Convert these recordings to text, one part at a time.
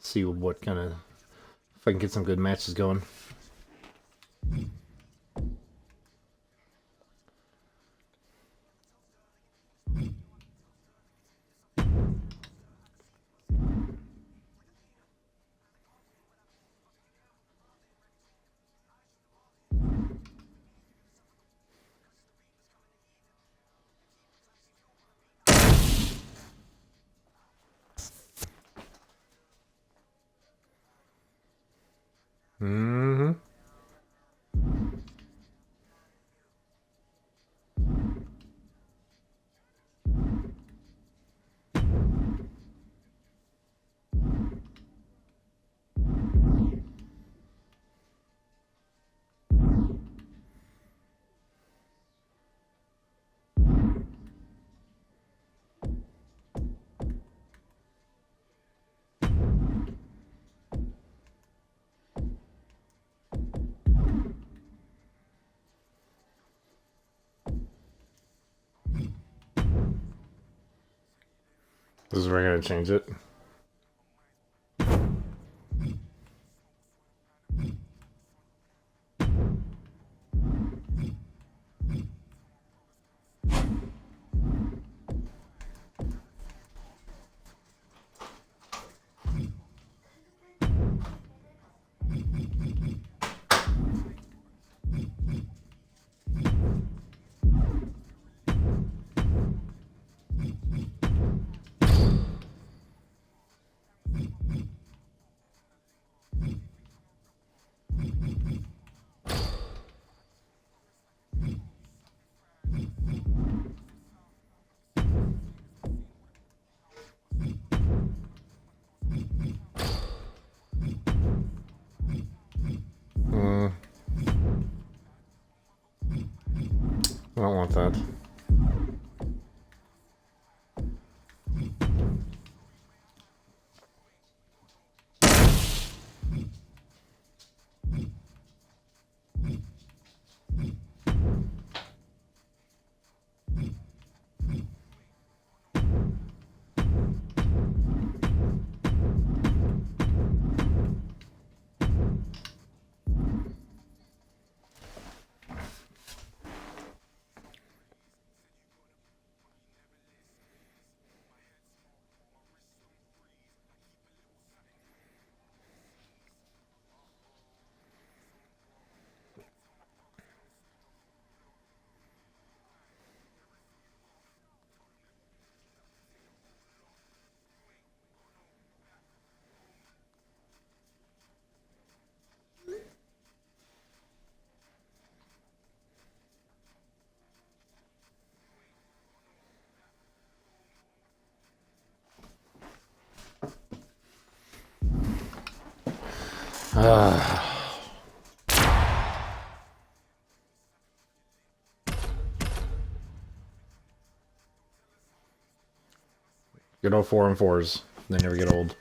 see what kind of, if I can get some good matches going. Mm-hmm. This is where I'm going to change it. I don't want that. Good old 4 and 4s. They never get old.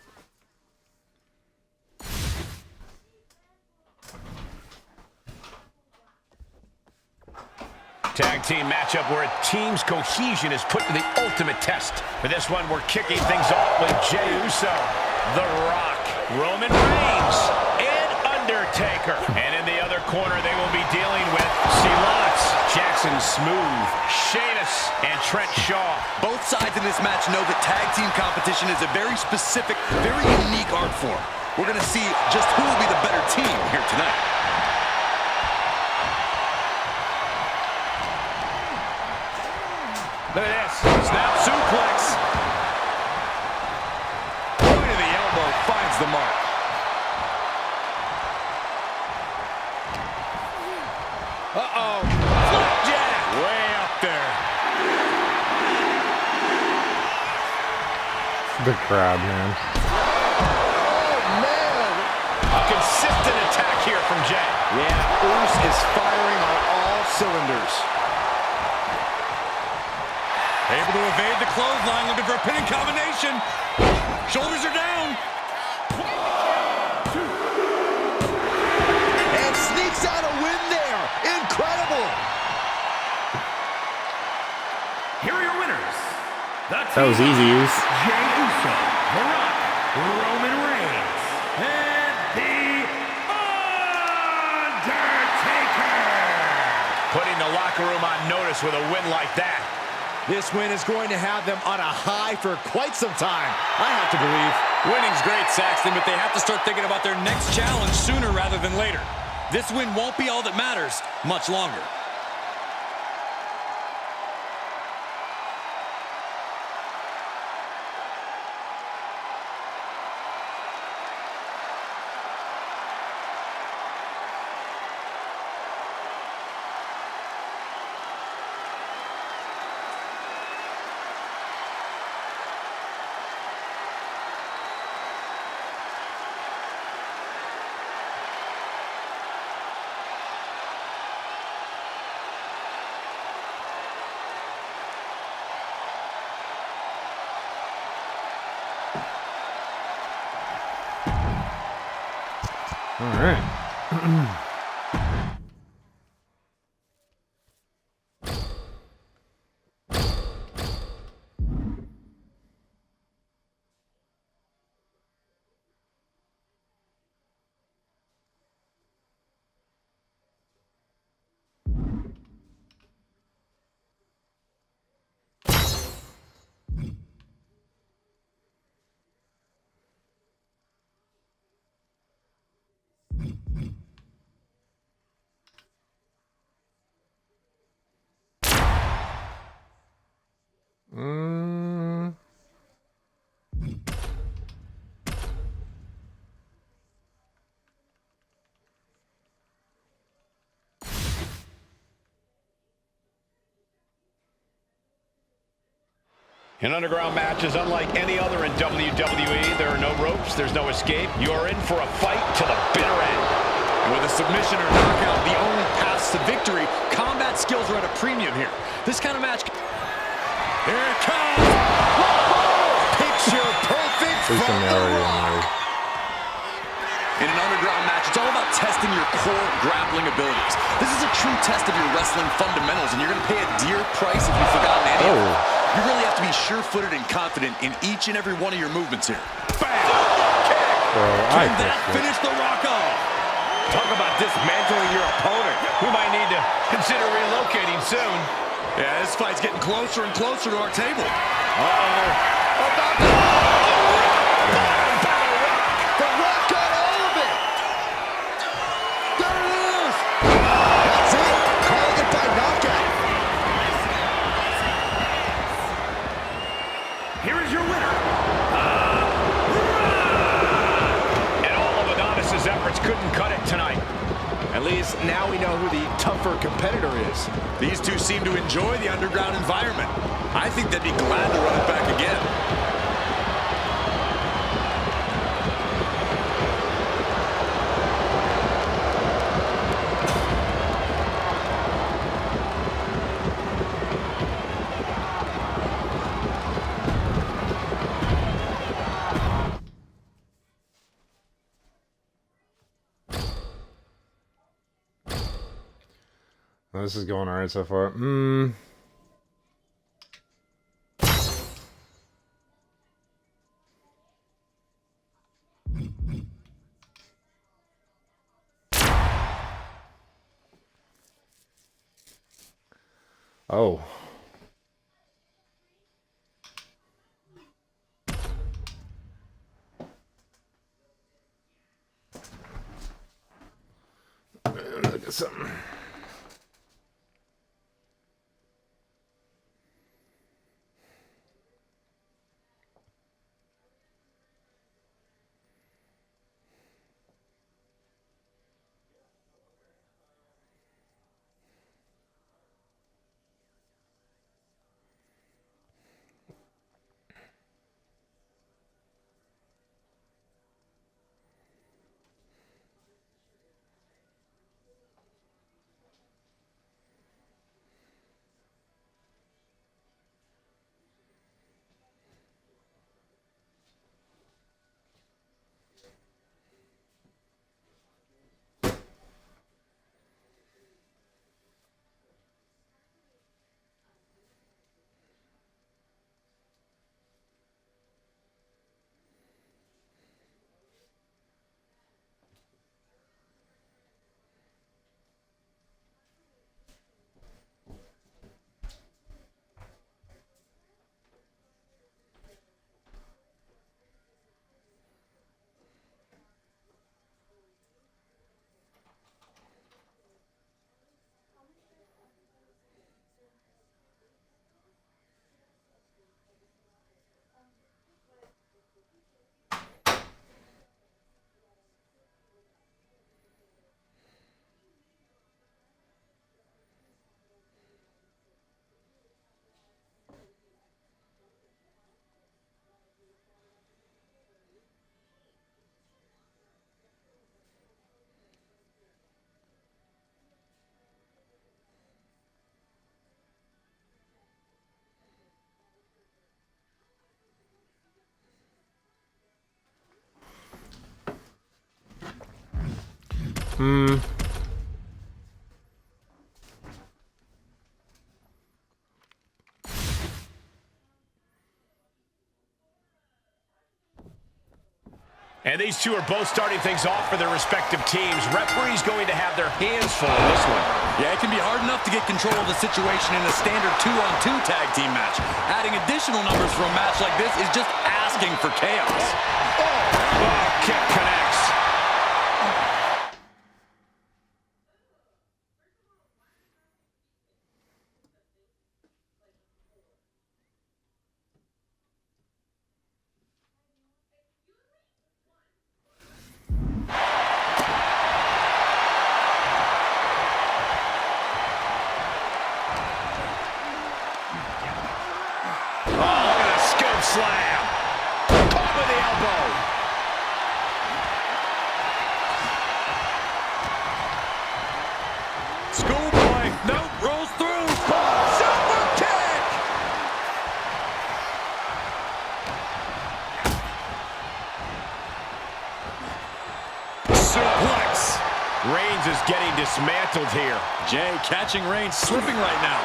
Tag team matchup where a team's cohesion is put to the ultimate test. For this one, we're kicking things off with Jey Uso, The Rock, Roman Reigns, and Undertaker. And in the other corner, they will be dealing with Silence, Jackson Smooth, Sheamus, and Trent Shaw. Both sides in this match know that tag team competition is a very specific, very unique art form. We're going to see just who will be the better team here tonight. Look at this. Snap suplex. Point of the elbow finds the mark. Uh-oh. Flapjack. Way up there. The crowd, man. Oh, man. A consistent attack here from Jey. Yeah, Uso is firing on all cylinders. Able to evade the clothesline, looking for a pinning combination. Shoulders are down. And sneaks out a win there. Incredible. Here are your winners. That was easy, use. Jey Uso, The Rock, Roman Reigns. success with a win like that. This win is going to have them on a high for quite some time, I have to believe. Winning's great, Saxton, but they have to start thinking about their next challenge sooner rather than later. This win won't be all that matters much longer. All right. An underground match is unlike any other in WWE. There are no ropes, there's no escape. You're in for a fight to the bitter end. And with a submission or knockout the only paths to victory, combat skills are at a premium here. This kind of match... Here it comes! Picture perfect Please tell me I already am. In an underground match, it's all about testing your core grappling abilities. This is a true test of your wrestling fundamentals, and you're going to pay a dear price if you've forgotten any of it. You really have to be sure-footed and confident in each and every one of your movements here. Bam! Can that finish the Rock off? Talk about dismantling your opponent. We might need to consider relocating soon. Yeah, this fight's getting closer and closer to our table. The Rock got all of it! There it is! That's it! Calling it by knockout. Here is your winner. And all of Adonis's efforts couldn't cut it tonight. At least now we know who the tougher competitor is. These two seem to enjoy the underground environment. I think they'd be glad to run it back again. Well, this is going alright so far. Oh. Look at something. And these two are both starting things off for their respective teams. Referee's going to have their hands full in this one. Yeah, it can be hard enough to get control of the situation in a standard 2-on-2 tag team match. Adding additional numbers for a match like this is just asking for chaos. Oh, kick connects. Slam. Caught with the elbow. Schoolboy, nope, rolls through. Super kick. Suplex. Reigns is getting dismantled here. Jay catching Reigns slipping right now.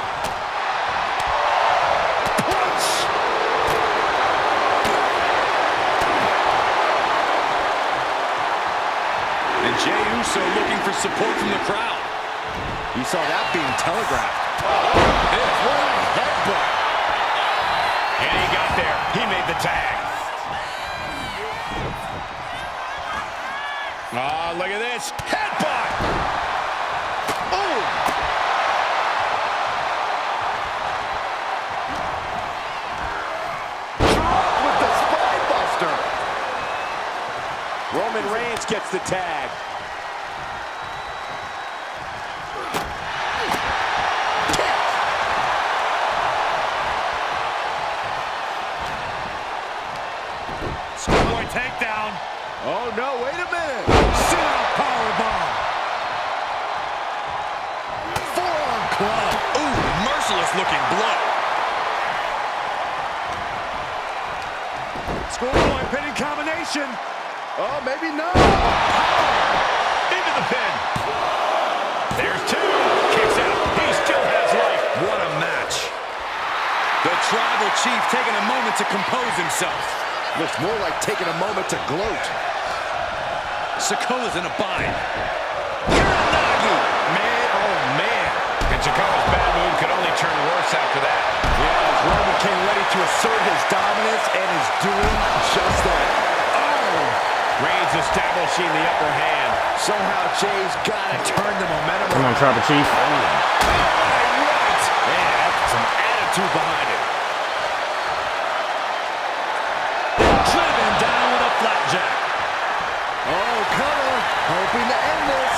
And Jey Uso looking for support from the crowd. You saw that being telegraphed. What a headbutt. And he got there. He made the tag. Oh, look at this. Headbutt. Oh. Drop with the spine buster. Roman Reigns gets the tag. Schoolboy takedown. Oh, no, wait a minute. Sit-out powerbomb. Forearm club. Ooh, merciless looking blow. Schoolboy pinning combination. Oh, maybe not. Into the pin. There's two. Kicks out. He still has life. What a match. The tribal chief taking a moment to compose himself. Looks more like taking a moment to gloat. Sikoa's in a bind. Man, oh man. And Sikoa's bad move could only turn worse after that. Yeah, as Roman came ready to assert his dominance and is doing just that. Reigns establishing the upper hand. Somehow Jay's got to turn the momentum Come on, Tribal Chief. Right. Man, that's some attitude behind it. Driven down with a flapjack. Oh, cover. Hoping to end this.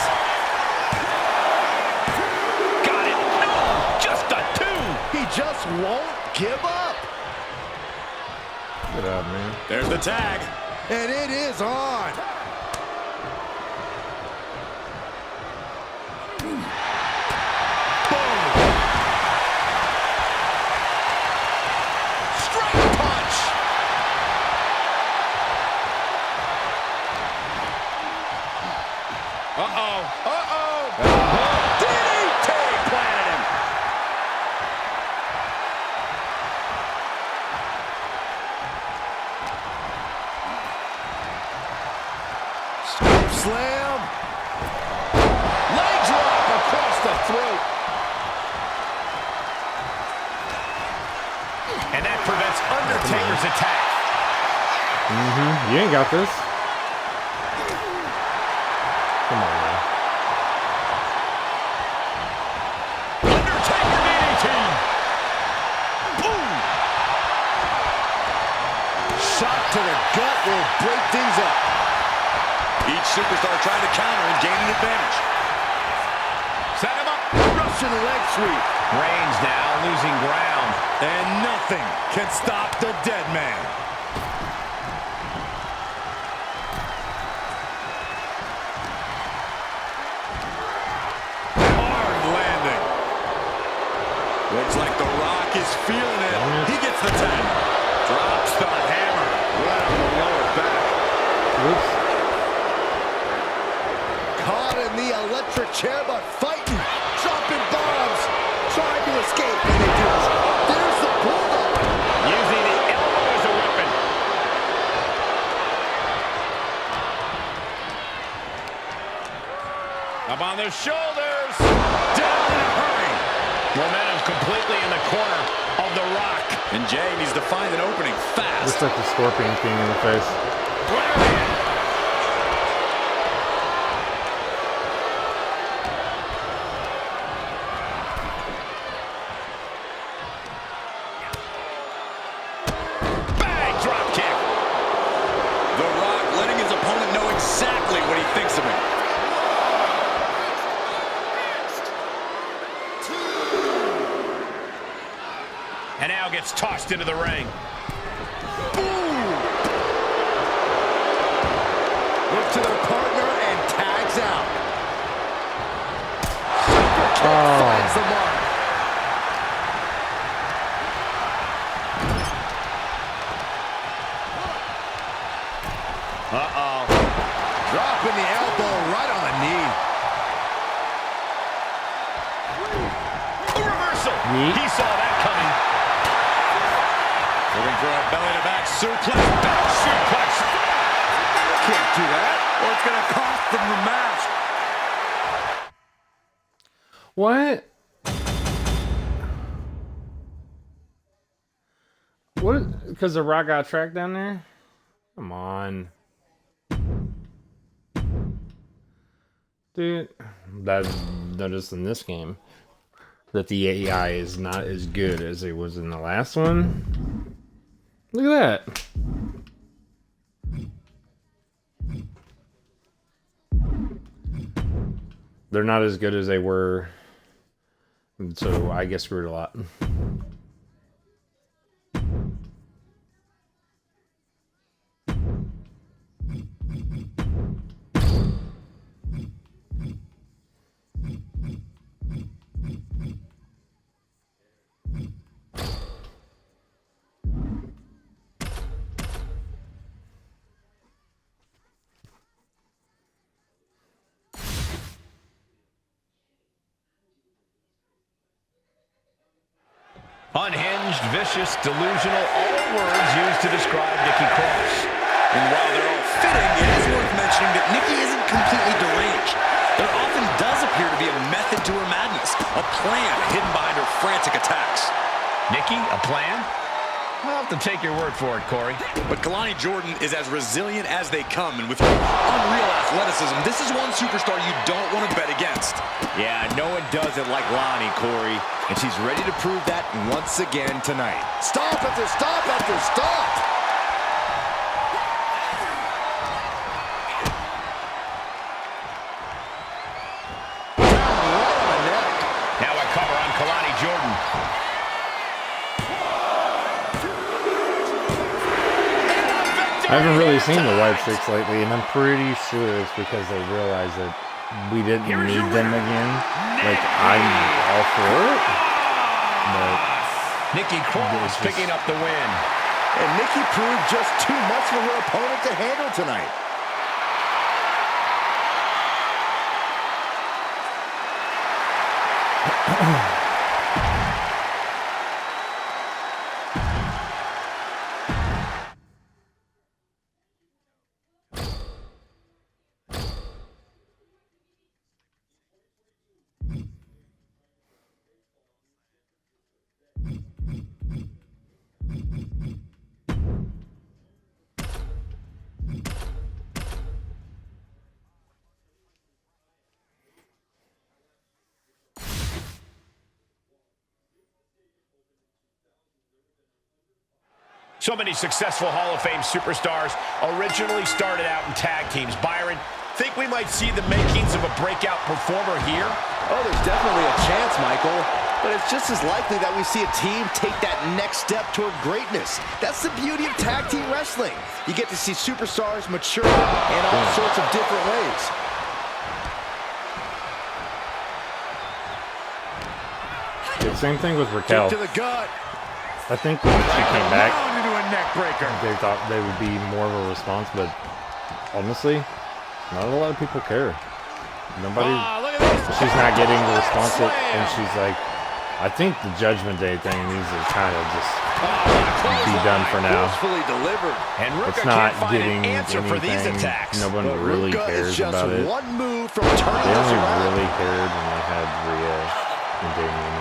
Got it. No, just a two. He just won't give up. Good job, man. There's the tag. And it is on. DDT planted him. Scoop slam. Leg drop across the throat. And that prevents Undertaker's attack. You ain't got this. Come on, man. Undertaker DDT. Boom. Shot to the gut will break things up. Each superstar trying to counter and gain an advantage. Set him up. Russian leg sweep. Reigns now losing ground. And nothing can stop the dead man. Hard landing. Looks like The Rock is feeling it. He gets the tag. Drops the hammer. Right on the lower back. Oops. Caught in the chair, but fighting, dropping bombs, trying to escape, and they do. There's the bulldog. Using the elbow as a weapon. Up on their shoulders. Down in a hurry. Momentum completely in the corner of The Rock. And Jay needs to find an opening fast. Looks like the Scorpion King in the face. Brilliant. Bang drop kick. The Rock letting his opponent know exactly what he thinks of him. And now gets tossed into the ring. Look to their partner and tags out. Finds the mark. Uh-oh. Dropping the elbow right on the knee. A reversal. Yeet. He saw that coming. Looking for a belly-to-back suplex. Back suplex. Can't do that, or it's going to cost them the match. What? What? Because the Rock got tracked down there? Come on. Dude, I've noticed in this game that the AI is not as good as it was in the last one. Look at that. They're not as good as they were, so I get screwed a lot. Unhinged, vicious, delusional, all words used to describe Nikki Cross. And while they're all fitting, it is worth mentioning that Nikki isn't completely deranged. There often does appear to be a method to her madness, a plan hidden behind her frantic attacks. Nikki, a plan? I'll have to take your word for it, Corey. But Kalani Jordan is as resilient as they come, and with her unreal athleticism, this is one superstar you don't want to bet against. Yeah, no one does it like Lonnie, Corey. And she's ready to prove that once again tonight. Stop after stop after stop! Right on the neck. Now a cover on Kalani Jordan. I haven't really seen the White Chicks lately, and I'm pretty sure it's because they realized that we didn't need them again. Like, I'm all for it, but Nikki Cross picking up the win. And Nikki proved just too much for her opponent to handle tonight. So many successful Hall of Fame superstars originally started out in tag teams. Byron, think we might see the makings of a breakout performer here? Oh, there's definitely a chance, Michael. But it's just as likely that we see a team take that next step toward greatness. That's the beauty of tag team wrestling. You get to see superstars mature in all sorts of different ways. same thing with Raquel. To the gut. I think when she came back, Into a neck breaker. they thought they would be more of a response, but honestly, not a lot of people care. Nobody. Look she's not getting the response, and she's like, I think the Judgment Day thing needs to kind of just be done for now. It's not getting anything. Nobody really cares about it. They only really cared when they had Rhea and Damian.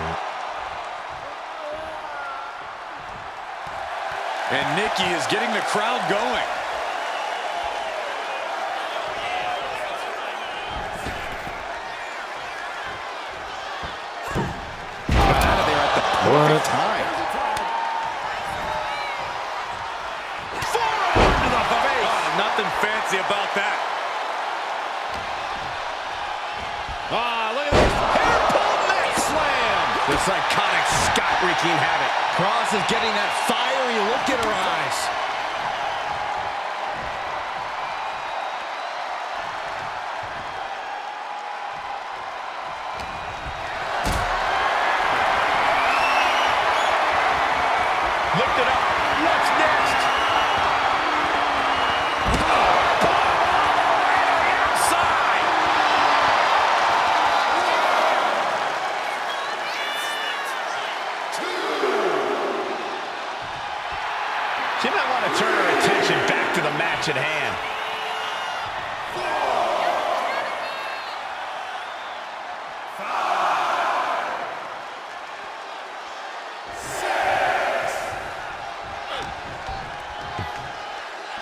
And Nikki is getting the crowd going. Out of there at the perfect time. Forearm to the face. Oh, nothing fancy about that. Look at this. Hair pull neck slam. This iconic Scott wreaking havoc. Cross is getting that fiery look in her eyes. Lift it up. What's next? Outside. She might want to turn her attention back to the match at hand.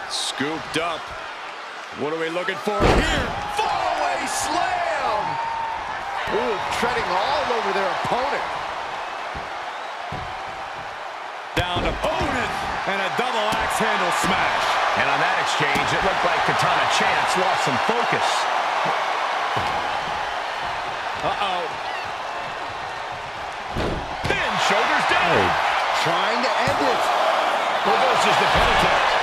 Scooped up. What are we looking for here? Fallaway slam! Ooh, treading all over their opponent. Down to Otis, and a double axe handle smash. And on that exchange, it looked like Katana Chance lost some focus. Uh-oh. Then shoulders down. Trying to end it. Reverses the penitent.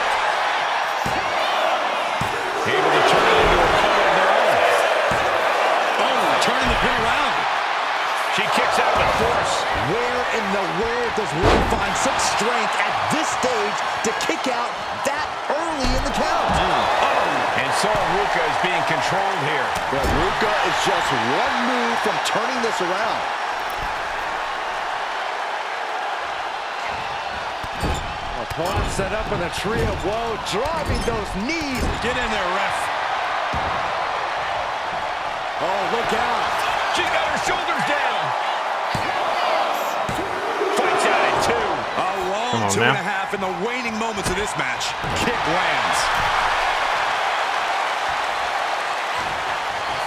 Able to turn it into a foe of their own. Oh, turning the pin around. She kicks out with force. Where in the world does one find such strength at this stage to kick out that early in the count? And so Ruka is being controlled here. But Ruka is just one move from turning this around. Opponent set up in a tree of woe, driving those knees. Get in there, ref. Oh, look out. She got her shoulders down. Fights out at 2. A long 2.5 in the waning moments of this match. Kick lands.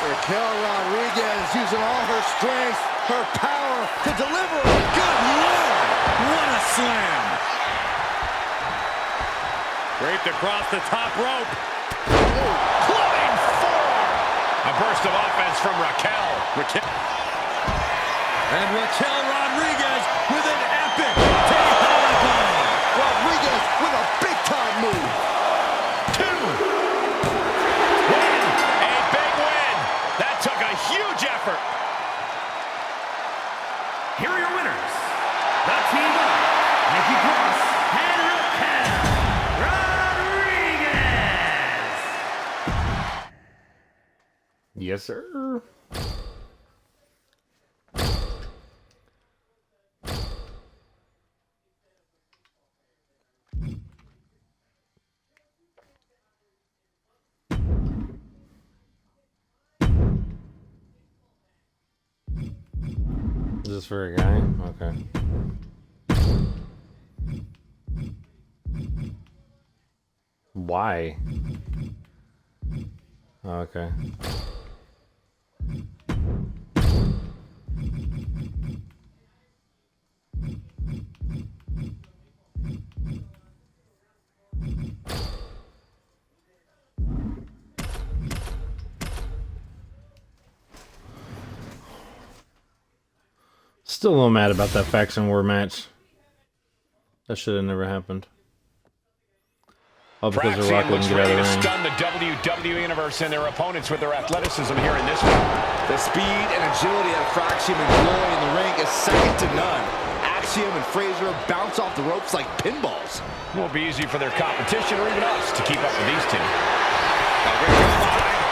Raquel Rodriguez using all her strength, her power to deliver. Good Lord! What a slam! Draped across the top rope. Clubbing forearm. A burst of offense from Raquel. And Raquel Rodriguez with an epic takedown. Rodriguez with a big-time move. 2. Win. A big win. That took a huge effort. Here are your winners. The team of Nikki Cross and Raquel Rodriguez. Yes, sir. Is this for a guy? Okay. Why? Okay. Still a little mad about that faction war match. That should have never happened. All because The Rock wouldn't get out of the ring. Stun the WWE Universe and their opponents with their athleticism here in this one. The speed and agility of Fraxium and Glory in the ring is second to none. Axiom and Fraser bounce off the ropes like pinballs. Won't be easy for their competition or even us to keep up with these two.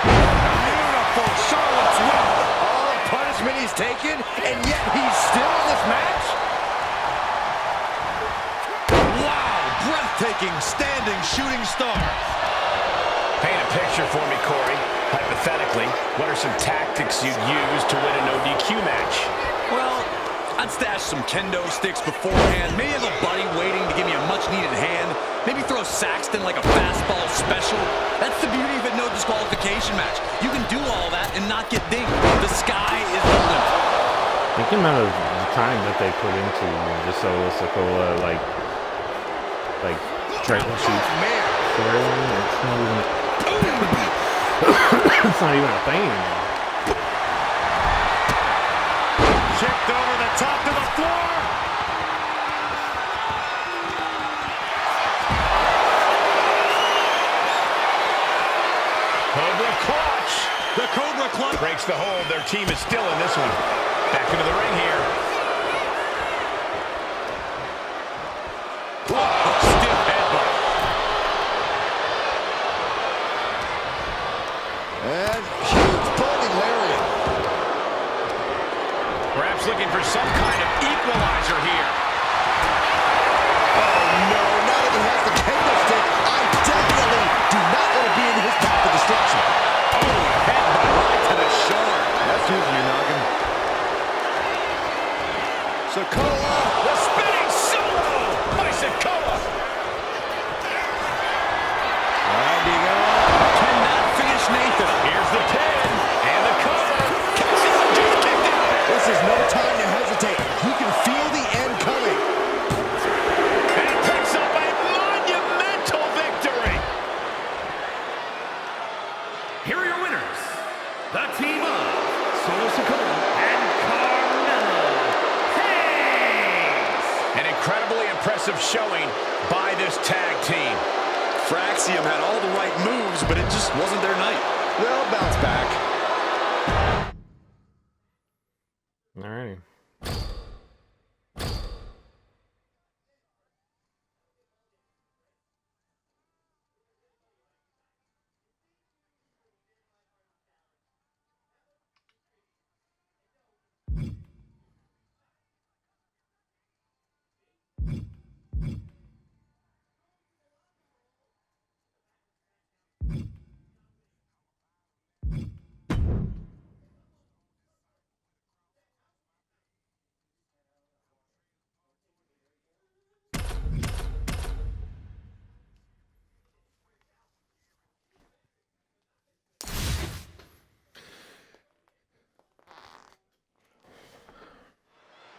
Beautiful Charlotte's Web. Oh, And yet he's still in this match? Wow, breathtaking, standing shooting star. Paint a picture for me, Corey. Hypothetically, what are some tactics you'd use to win a no-DQ match? Well, I'd stash some kendo sticks beforehand. Maybe have a buddy waiting to give me a much-needed hand. Maybe throw Saxton like a fastball special. That's the beauty of a no disqualification match. You can do all that and not get dinged. The sky is the limit. Think the amount of time that they put into the Solo Sikoa, like trying to shoot storyline. It's not even a thing anymore. Kicked over the top to the floor. Cobra clutch. The Cobra clutch Breaks the hold. Their team is still in this one. Back into the ring here. stiff headbutt. And huge bowling lariat. Perhaps looking for some kind of equalizer here. Oh no, now that he has the kendo stick, I definitely do not want to be in his path of destruction. Oh, headbutt right to the shoulder. That's using your noggin. Sikoa. The spinning solo by Sikoa. Winding up. Cannot finish Nathan. Here's the pin and the cover. Kicks out, just kicked out. This is no time to hesitate. You can feel the end coming. And picks up a monumental victory. Here are your winners, the team of Solo Sikoa and Carmelo Hayes. An incredibly impressive showing by this tag team. Fraxium had all the right moves, but it just wasn't their night. They'll bounce back. Alrighty.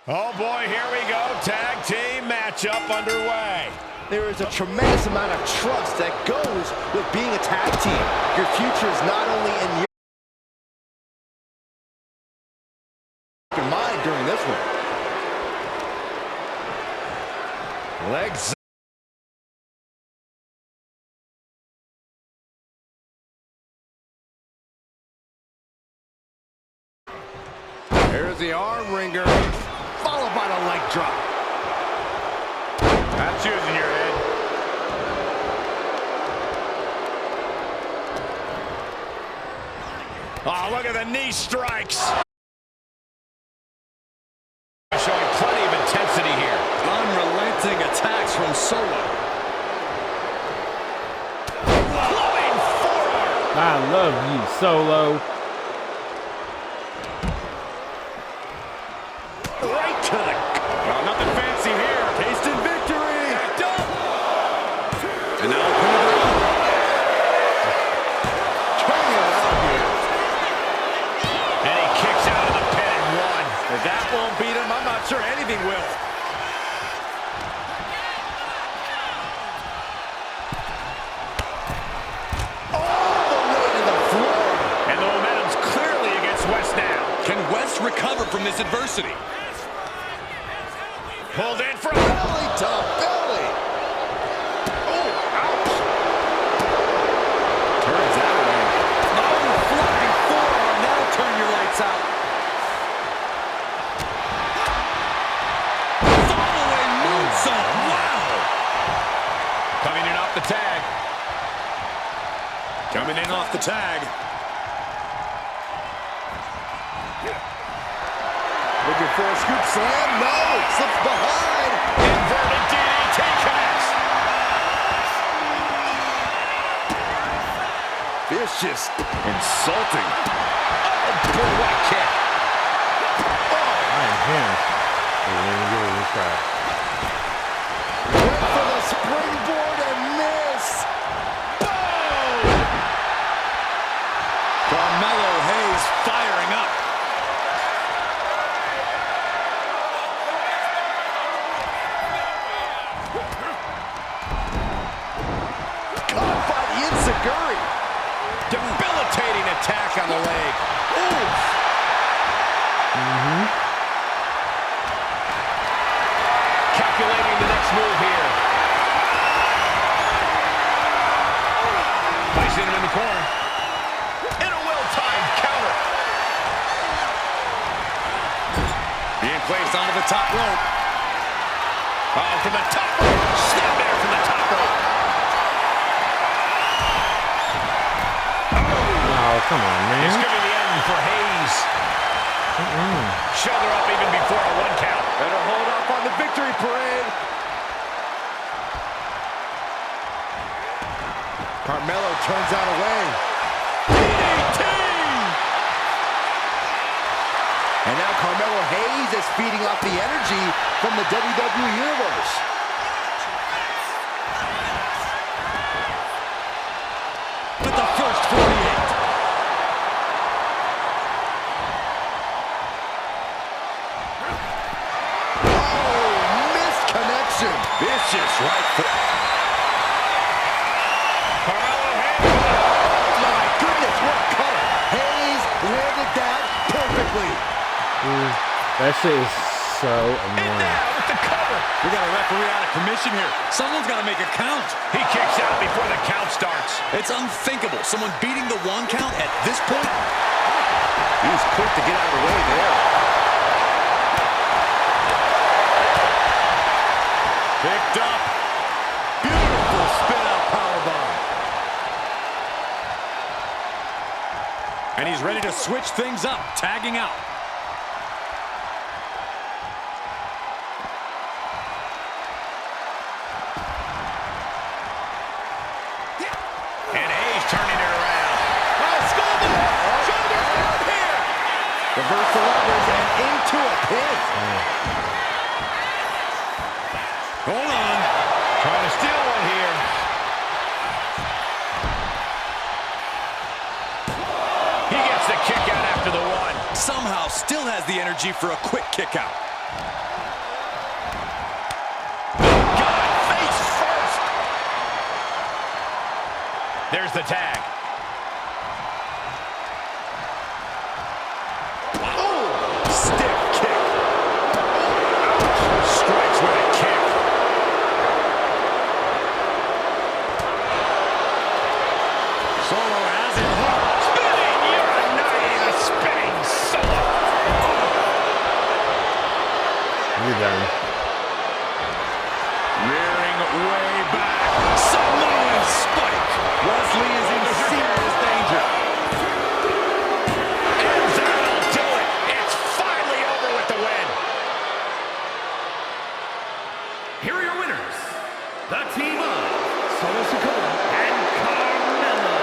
Oh boy, here we go. Tag team matchup underway. There is a tremendous amount of trust that goes with being a tag team. Your future is not only in your mind during this one. Legs. There's the arm wringer, followed by the leg drop. That's using your head. Oh, look at the knee strikes. Showing plenty of intensity here. Unrelenting attacks from Solo. Flowing forearm. I love you, Solo. Right to the... Well, nothing fancy here. Tasted victory. And now pin it on. Turning it out here. And he kicks out of the pin and one. If that won't beat him, I'm not sure anything will. All the way to the floor. And the momentum's clearly against West now. Can West recover from this adversity? Pulled in from... Belly to belly. Oh, ouch. Turns that way. Oh, flying forearm. That'll turn your lights out. Follow-away moonsault. Wow. Coming in off the tag. Coming in off the tag. Looking for a scoop slam. No. Slips behind. Inverted DDT connects. Vicious. Insulting. Oh, boy, what a kick. I'm him. We're going to give it a try. Went for the springboard and miss. Boom! Carmelo Hayes firing up. Caught by the Enziguri. Debilitating attack on the leg. Oof. Calculating the next move here. Placing him in the corner. And a well-timed counter. Being placed onto the top rope. Oh, from the top rope. Snap there from the top rope. Oh, come on, man. It's going to be the end for Hayes. Shoulder up even before a 1 count. Better hold up on the victory parade. Carmelo turns that away. DDT! And now Carmelo Hayes is feeding off the energy from the WWE Universe. With the first 48. Vicious right foot. Carmelo Hayes. My goodness, what a cutter. Hayes landed that perfectly. That shit is so And annoying. now with the cover. We got a referee out of commission here. Someone's got to make a count. He kicks out before the count starts. It's unthinkable. Someone beating the 1 count at this point. He was quick to get out of the way there. Picked up. Beautiful spin-out powerbomb. And he's ready to switch things up, tagging out. And Hayes turning it around. Shoulders up here. Reverse the levers and into a pin. Hold on. Trying to steal one here. He gets the kick out after the 1. Somehow still has the energy for a quick kick out. God, face first. There's the tag. Stiff kick. Strikes with a kick. Solo has it hooked. Spinning Uranagi, the spinning solo. You're done. Rearing way back. Samoan spike. Wesley is in serious danger. And that'll do it. It's finally over with the win. Here are your winners. The team of Solo Sikoa and Carmelo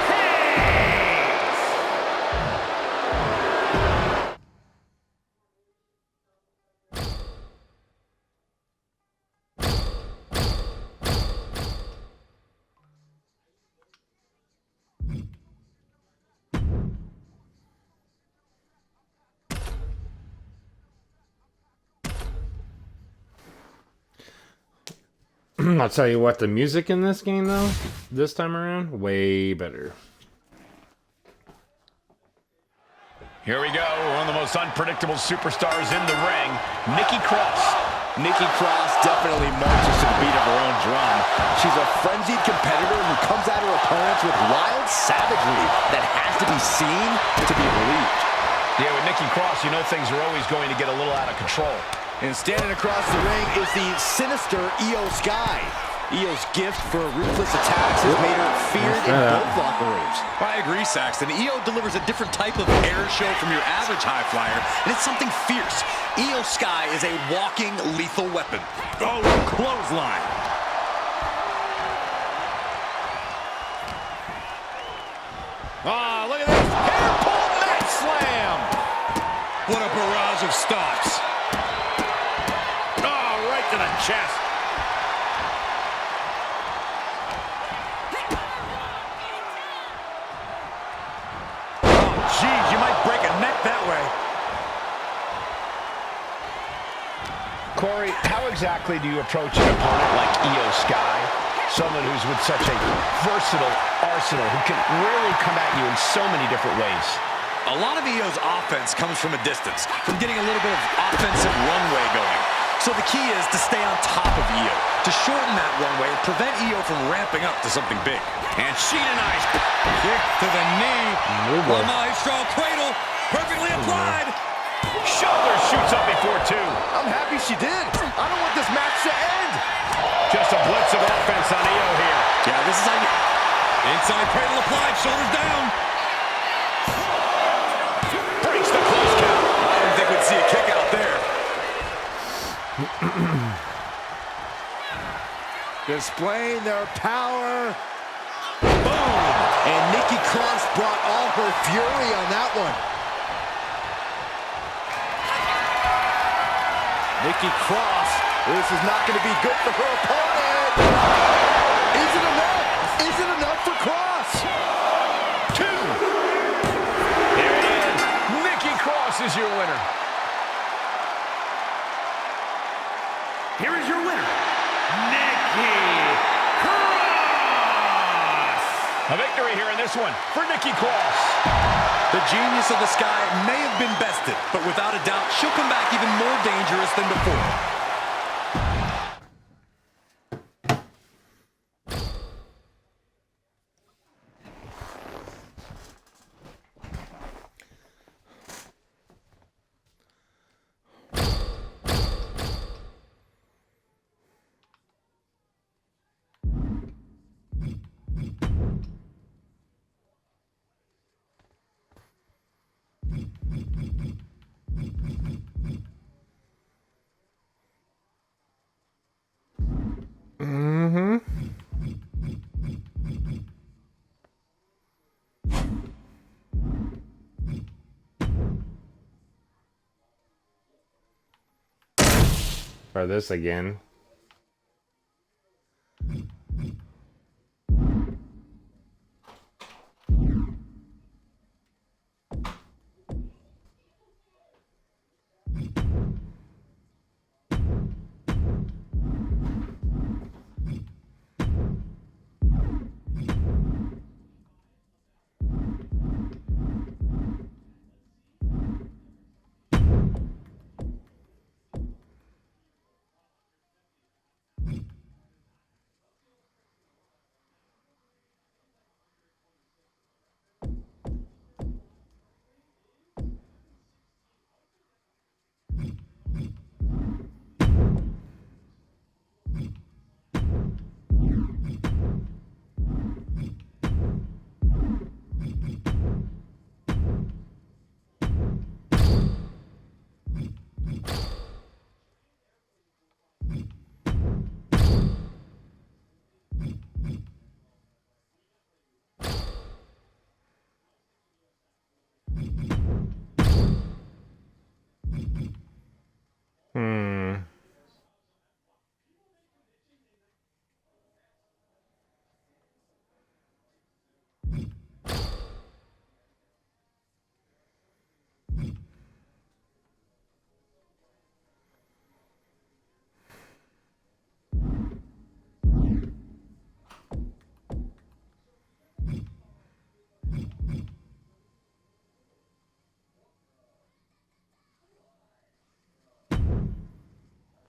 Hayes. I'll tell you what, the music in this game, though, this time around, way better. Here we go. One of the most unpredictable superstars in the ring, Nikki Cross. Nikki Cross definitely marches to the beat of her own drum. She's a frenzied competitor who comes at her opponents with wild savagery that has to be seen to be believed. Yeah, with Nikki Cross, you know things are always going to get a little out of control. And standing across the ring is the sinister Io Sky. Io's gift for ruthless attacks has made her feared in both locker rooms. I agree, Saxton. Io delivers a different type of air show from your average high flyer, and it's something fierce. Io Sky is a walking lethal weapon. Oh, clothesline. Ah, look at this. Hair pull mat slam. What a barrage of stops. Oh, right to the chest. Geez, you might break a neck that way. Corey, how exactly do you approach an opponent like Io Sky? Someone who's with such a versatile arsenal who can really come at you in so many different ways. A lot of Io's offense comes from a distance, from getting a little bit of offensive runway going. So the key is to stay on top of Io, to shorten that runway and prevent Io from ramping up to something big. And she denies. Kick to the knee. The Maestro cradle, perfectly applied. Shoulder shoots up before two. I'm happy she did. I don't want this match to end. Just a blitz of offense on Io here. Yeah, this is how you... Inside cradle applied, shoulders down. Breaks the close count. I didn't think we'd see a kick out there. Displaying their power. Boom! And Nikki Cross brought all her fury on that one. Nikki Cross, this is not going to be good for her opponent. Is it enough? Is it enough for Cross? Two. There it is. Nikki Cross is your winner. Here is your winner, Nikki Cross! A victory here in this one for Nikki Cross. The genius of the Sky may have been bested, but without a doubt, she'll come back even more dangerous than before. Try this again.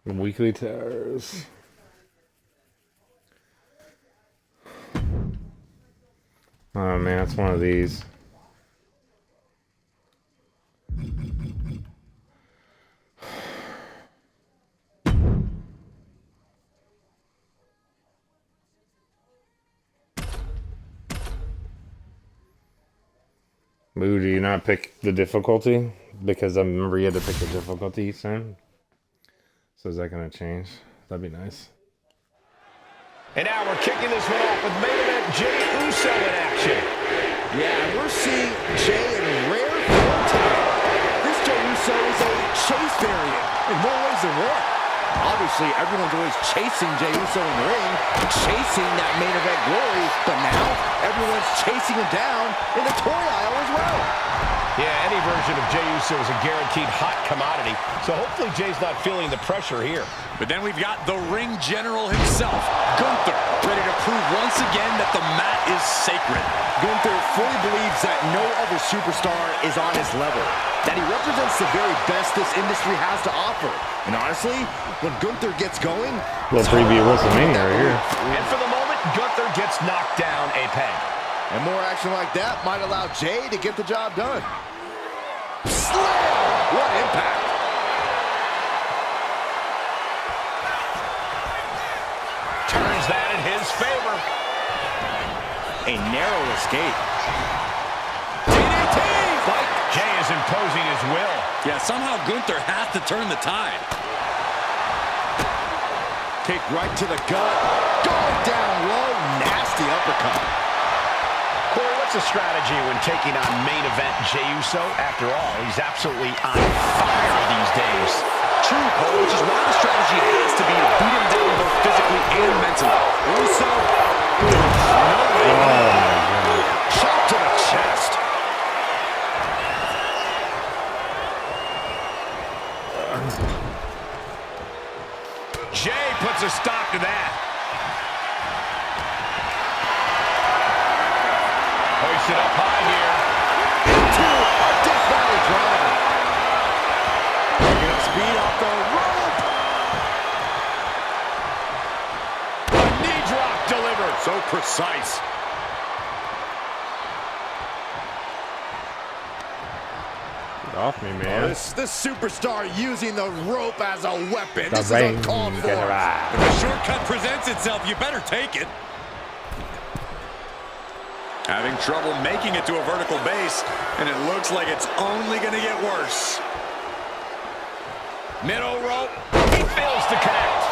Weekly tears. Oh man, it's one of these. Ooh, do you not pick the difficulty? Because I remember you had to pick the difficulty each time. So is that going to change? That'd be nice. And now we're kicking this one off with main event Jey Uso in action. Yeah, we're seeing Jey in rare form tonight. This Jey Uso is a chase variant in more ways than one. Obviously, everyone's always chasing Jey Uso in the ring, chasing that main event glory, but now everyone's chasing him down in the toy aisle as well. Yeah, any version of Jey Uso is a guaranteed hot commodity, so hopefully Jey's not feeling the pressure here. But then we've got the ring general himself, Gunther, ready to prove once again that the mat is sacred. Gunther fully believes that no other superstar is on his level, that he represents the very best this industry has to offer. And honestly, when Gunther gets going... Little preview of WrestleMania right here. And for the moment, Gunther gets knocked down a peg. And more action like that might allow Jey to get the job done. Slam! What impact! Turns that in his favor. A narrow escape. DDT! Fight. Jey is imposing his will. Yeah, somehow Gunther has to turn the tide. Kick right to the gut. Going down low. Nasty uppercut. Corey, what's the strategy when taking on main event Jey Uso? After all, he's absolutely on fire these days. True, Cole, which is why the strategy has to be to beat him down both physically and mentally. Uso, no way. Shot to the chest. Jey puts a stop to that. Hoisted up high here. Into a Death Valley driver. Picking up speed off the rope. A knee drop delivered. So precise. Get off me, man. This superstar using the rope as a weapon. The This ring, is uncalled for. get her out. If a shortcut presents itself, you better take it. Having trouble making it to a vertical base, and it looks like it's only going to get worse. Middle rope. He fails to connect.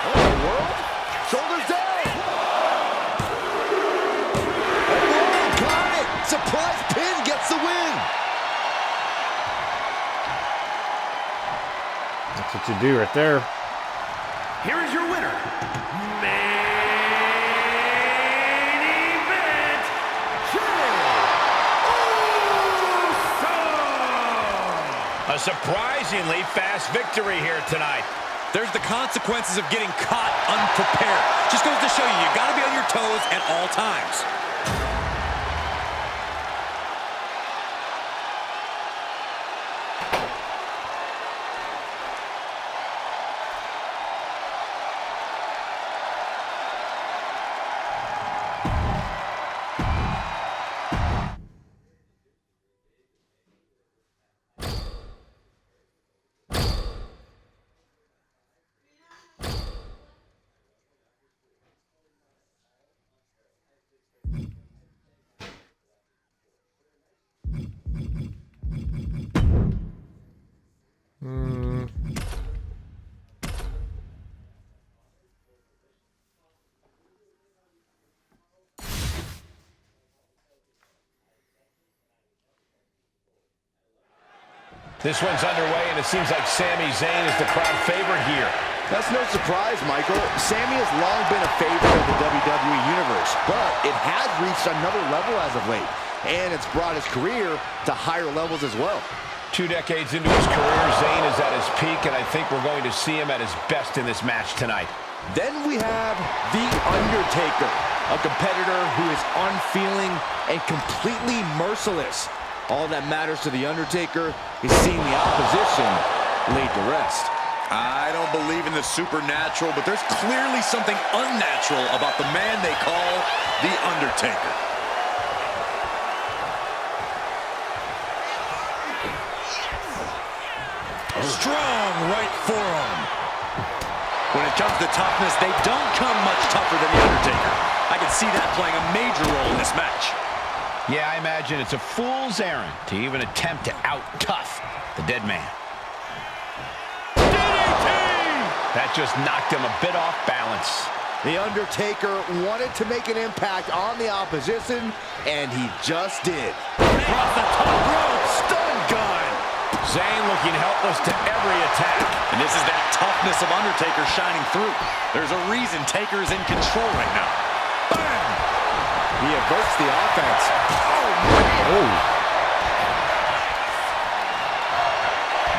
What in the world? Shoulders down. Oh, got it. Surprise pin gets the win. That's what you do right there. Here is your winner, main event, Jey Uso! A surprisingly fast victory here tonight. There's the consequences of getting caught unprepared. Just goes to show you, you got to be on your toes at all times. This one's underway, and it seems like Sami Zayn is the crowd favorite here. That's no surprise, Michael. Sami has long been a favorite of the WWE Universe, but it has reached another level as of late, and it's brought his career to higher levels as well. 2 decades into his career, Zayn is at his peak, and I think we're going to see him at his best in this match tonight. Then we have The Undertaker, a competitor who is unfeeling and completely merciless. All that matters to The Undertaker is seeing the opposition laid to rest. I don't believe in the supernatural, but there's clearly something unnatural about the man they call The Undertaker. Strong right forearm. When it comes to toughness, they don't come much tougher than The Undertaker. I playing a major role in this match. Yeah, I imagine it's a fool's errand to even attempt to out-tough the dead man. DDT! That just knocked him a bit off balance. The Undertaker wanted to make an impact on the opposition, and he just did. Across the top rope, stun gun. Zayn looking helpless to every attack. And this is that toughness of Undertaker shining through. There's a reason Taker is in control right now. Bam! He averts the offense. Oh, man! Oh.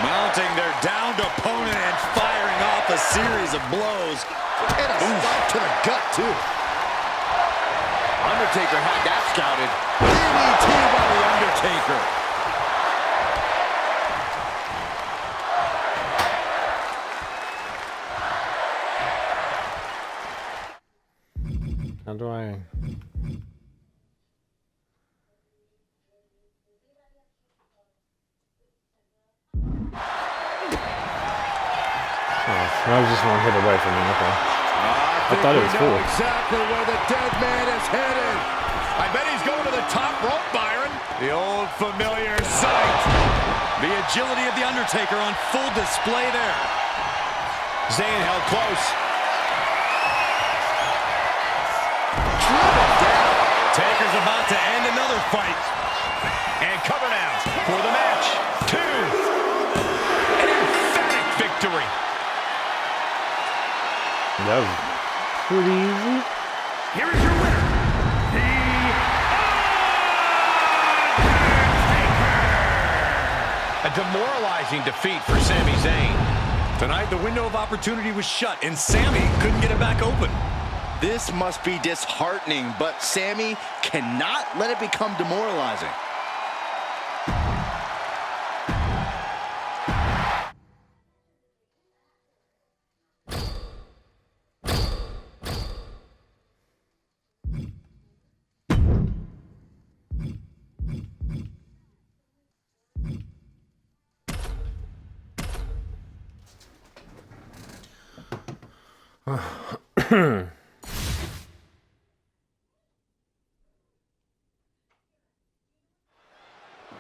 Mounting their downed opponent and firing off a series of blows. And a stop to the gut, too. Undertaker had that scouted. DDT by the Undertaker. How do I... Oh, I was just one hit away from him. Okay. I thought it was full. Exactly where the dead man is headed. I bet he's going to the top rope, Byron. The old familiar sight. The agility of the Undertaker on full display there. Zayn held close. Driven down. Taker's about to end another fight. And cover now for the match. 2. An emphatic victory. That was pretty easy. Here is your winner, The Undertaker! A demoralizing defeat for Sami Zayn. Tonight, the window of opportunity was shut, and Sami couldn't get it back open. This must be disheartening, but Sami cannot let it become demoralizing.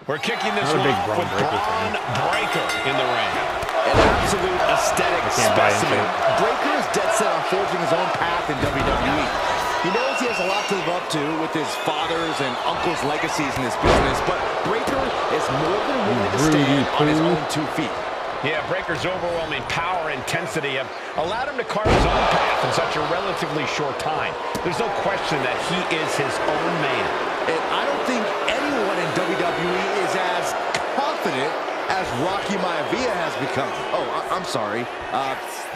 We're kicking this Another one big off Braun with Breaker Braun Breaker in the ring. An absolute aesthetic can't buy into specimen. it. Breaker is dead set on forging his own path in WWE. He knows he has a lot to live up to with his father's and uncle's legacies in this business, but Breaker is more than willing to stand on his own 2 feet. Yeah, Breaker's overwhelming power and intensity have allowed him to carve his own path in such a relatively short time. There's no question that he is his own man. And I don't think anyone in WWE is as confident as Rocky Maivia has become. Oh, I'm sorry.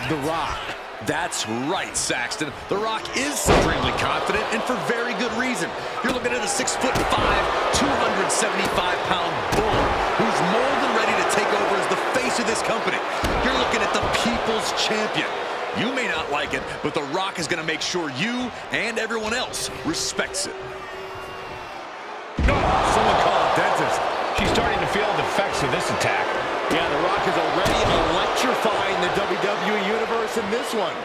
The Rock. That's right, Saxton. The Rock is supremely confident, and for very good reason. You're looking at a 6'5", 275-pound bull who's more than ready to take over as the face of this company. You're looking at the People's Champion. You may not like it, but The Rock is going to make sure you and everyone else respects it. Someone call a dentist. She's starting to feel the effects of this attack. Yeah, The Rock is already electrifying the WWE Universe in this one.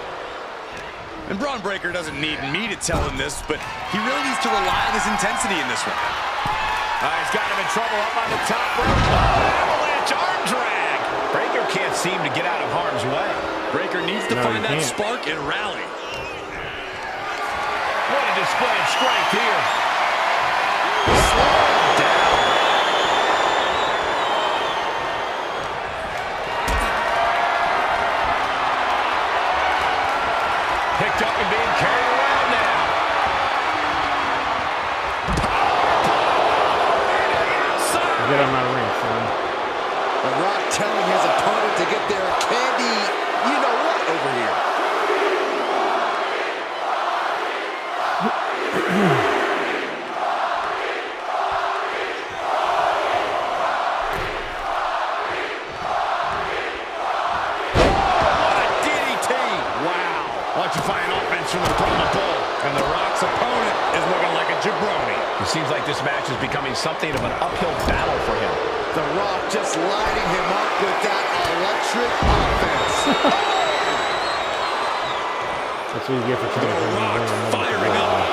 And Braun Breaker doesn't need me to tell him this, but he really needs to rely on his intensity in this one. He's got him in trouble up on the top rope. Avalanche arm drag. Breaker can't seem to get out of harm's way. Breaker needs to find that spark and rally. What a display of strength here. Picked up and being carried around now. Get on my ring, son. The Rock telling his opponent to get their candy, you know what, over here. What a DDT. Wow. Electrifying offense from the Brahma Bull. And The Rock's opponent is looking like a jabroni. It seems like this match is becoming something of an uphill battle for him. The Rock just lighting him up with that electric offense. That's what you get for trying to The Rock firing up.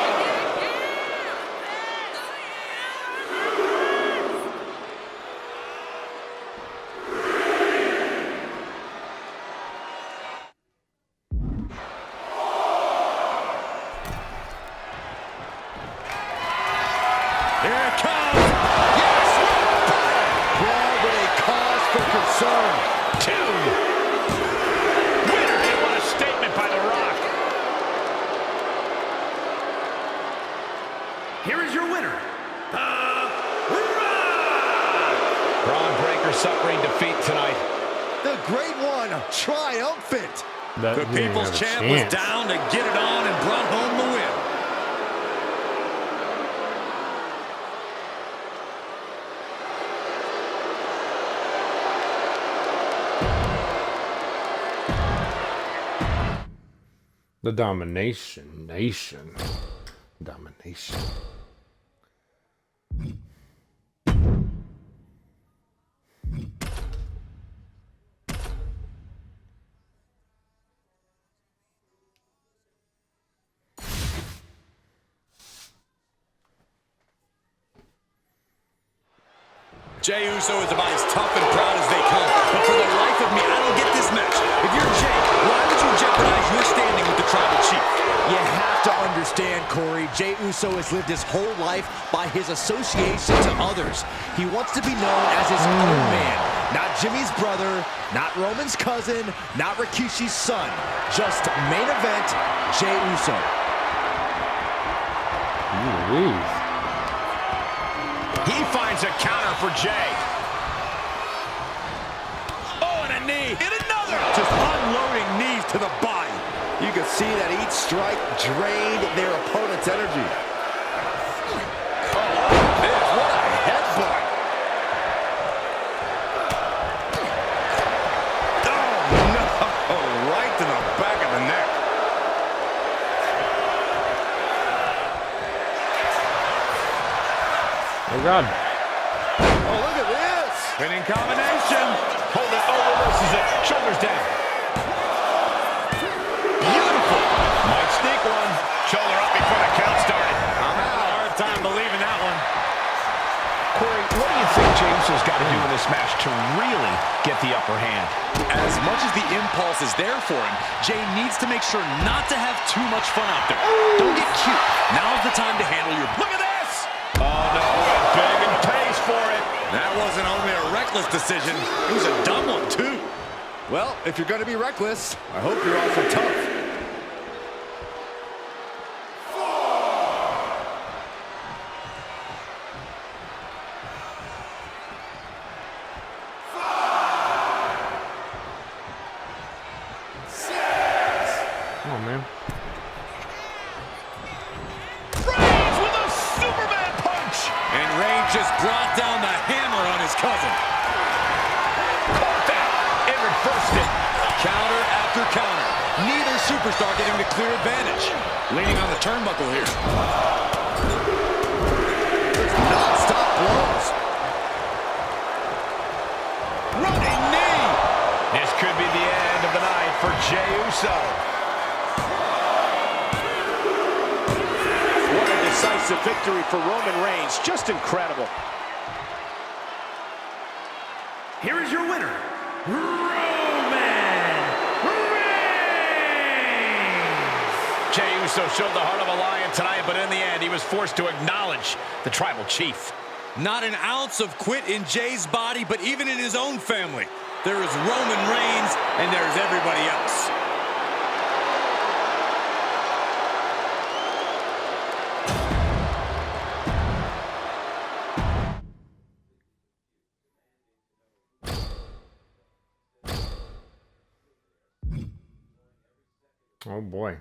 here is your winner, The Braun Breaker suffering defeat tonight. The Great One, triumphant. The People's Champ was down to get it on and brought home the win. The Domination Nation. Domination. Jey Uso is about as tough and proud as they come. But for the life of me, I don't get this match. If you're Jey, why would you jeopardize your standing with the Tribal Chief? You have to understand, Corey, Jey Uso has lived his whole life by his association to others. He wants to be known as his own man. Not Jimmy's brother, not Roman's cousin, not Rikishi's son. Just main event, Jey Uso. Jeez. He finds a counter for Jey. Oh, and a knee. And another. Just unloading knees to the body. You can see that each strike drained their opponent's energy. Oh, man, what a headbutt. Oh, no. Right to the back of the neck. Oh, God. Oh, look at this. Spinning combination. Hold it, reverses it. Shoulders down. Beautiful. Might sneak one. Shoulder up before the count started. I'm having a hard time believing that one. Corey, what do you think Jey Uso's got to do in this match to really get the upper hand? As much as the impulse is there for him, Jey needs to make sure not to have too much fun out there. Don't get cute. Now's the time to handle your... Look at this! Oh, no, went big and pays for it. That wasn't only a reckless decision, it was a dumb one, too. Well, if you're going to be reckless, I hope you're also tough. Oh, man. Reigns with a Superman punch. And Reigns just brought down the hammer on his cousin. Caught that and reversed it. Counter after counter. Neither superstar getting the clear advantage. Leaning on the turnbuckle here. Non-stop blows. Running knee. This could be the end of the night for Jey Uso. What a decisive victory for Roman Reigns. Just incredible. Here is your winner, Roman Reigns. Jey Uso showed the heart of a lion tonight, but in the end, he was forced to acknowledge the Tribal Chief. Not an ounce of quit in Jey's body, but even in his own family. There is Roman Reigns, and there's everybody else. Oh, boy.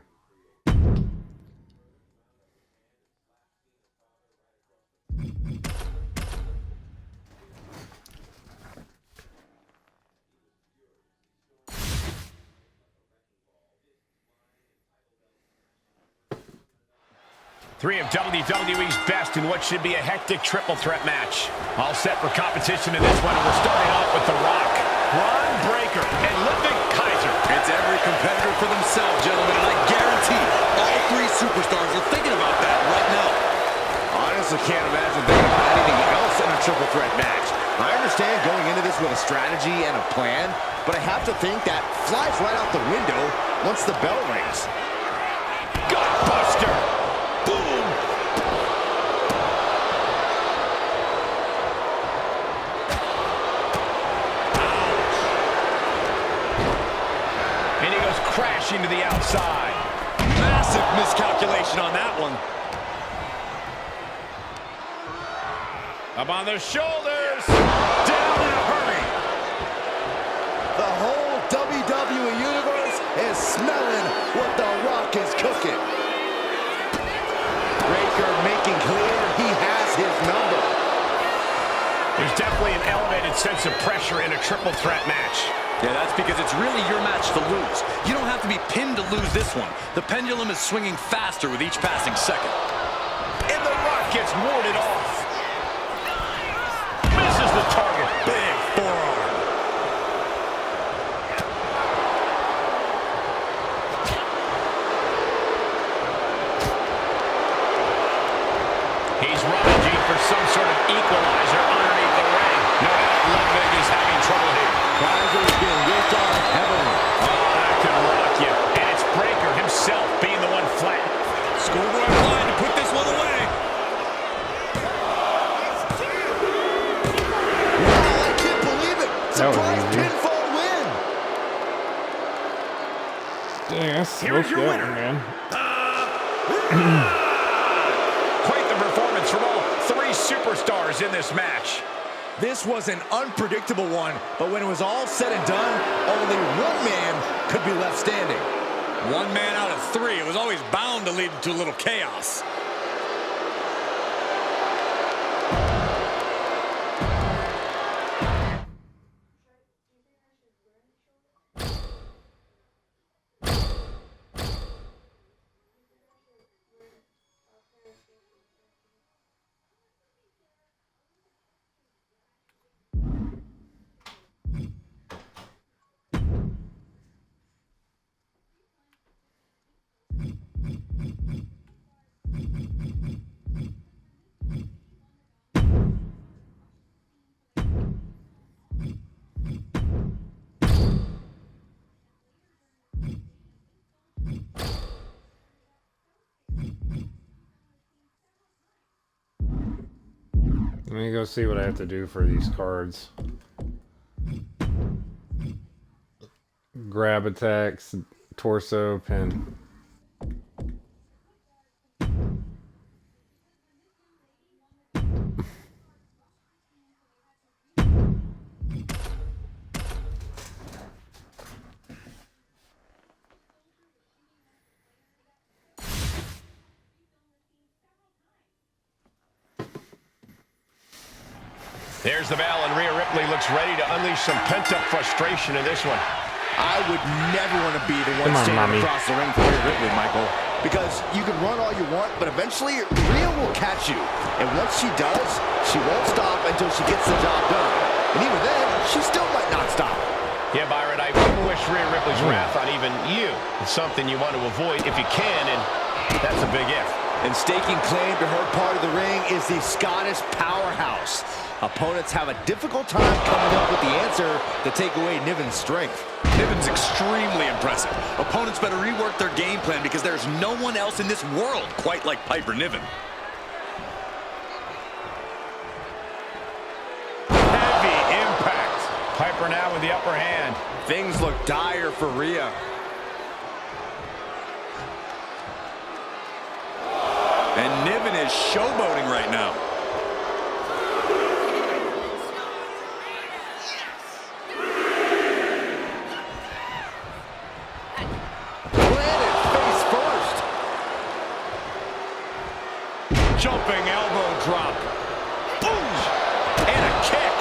3 of WWE's best in what should be a hectic triple threat match. All set for competition in this one, and we're starting off with The Rock, Braun Breaker, and Ludwig Kaiser. It's every competitor for themselves, gentlemen, and I guarantee all three superstars are thinking about that right now. Honestly, can't imagine thinking about anything else in a triple threat match. I understand going into this with a strategy and a plan, but I have to think that flies right out the window once the bell rings. Gutbuster! Boom! And he goes crashing to the outside. Massive miscalculation on that one. Up on the shoulders. Down in a hurry. The whole WWE Universe is smelling what The Rock is cooking. Breaker making clear he has his number. There's definitely an elevated sense of pressure in a triple threat match. Yeah, that's because it's really your match to lose. You don't have to be pinned to lose this one. The pendulum is swinging faster with each passing second. And The Rock gets warded off. Misses the target. Big forearm. He's rummaging for some sort of equalizer underneath the ring. No doubt Ludwig is having trouble here. Kaiser is being whipped on heavily. Oh, that could rock you. And it's Breaker himself being the one flat. Schoolboy line to put this one away. Wow, I can't believe it. That was Surprise easy. pinfall win. Dang, I smoked that one, man. Quite the performance from all three superstars in this match. This was an unpredictable one, but when it was all said and done, only one man could be left standing. One man out of three. It was always bound to lead to a little chaos. Let me go see what I have to do for these cards. Grab attacks, torso, pin. There's the bell, and Rhea Ripley looks ready to unleash some pent-up frustration in this one. I would never want to be the one Come on, standing mommy. across the ring for Rhea Ripley, Michael. Because you can run all you want, but eventually Rhea will catch you. And once she does, she won't stop until she gets the job done. And even then, she still might not stop. Yeah, Byron, I wouldn't wish Rhea Ripley's wrath on even you. It's something you want to avoid if you can, and that's a big if. And staking claim to her part of the ring is the Scottish powerhouse. Opponents have a difficult time coming up with the answer to take away Niven's strength. Niven's extremely impressive. Opponents better rework their game plan because there's no one else in this world quite like Piper Niven. Heavy impact. Piper now with the upper hand. Things look dire for Rhea. And Niven is showboating right now. Jumping elbow drop. Boom! And a kick.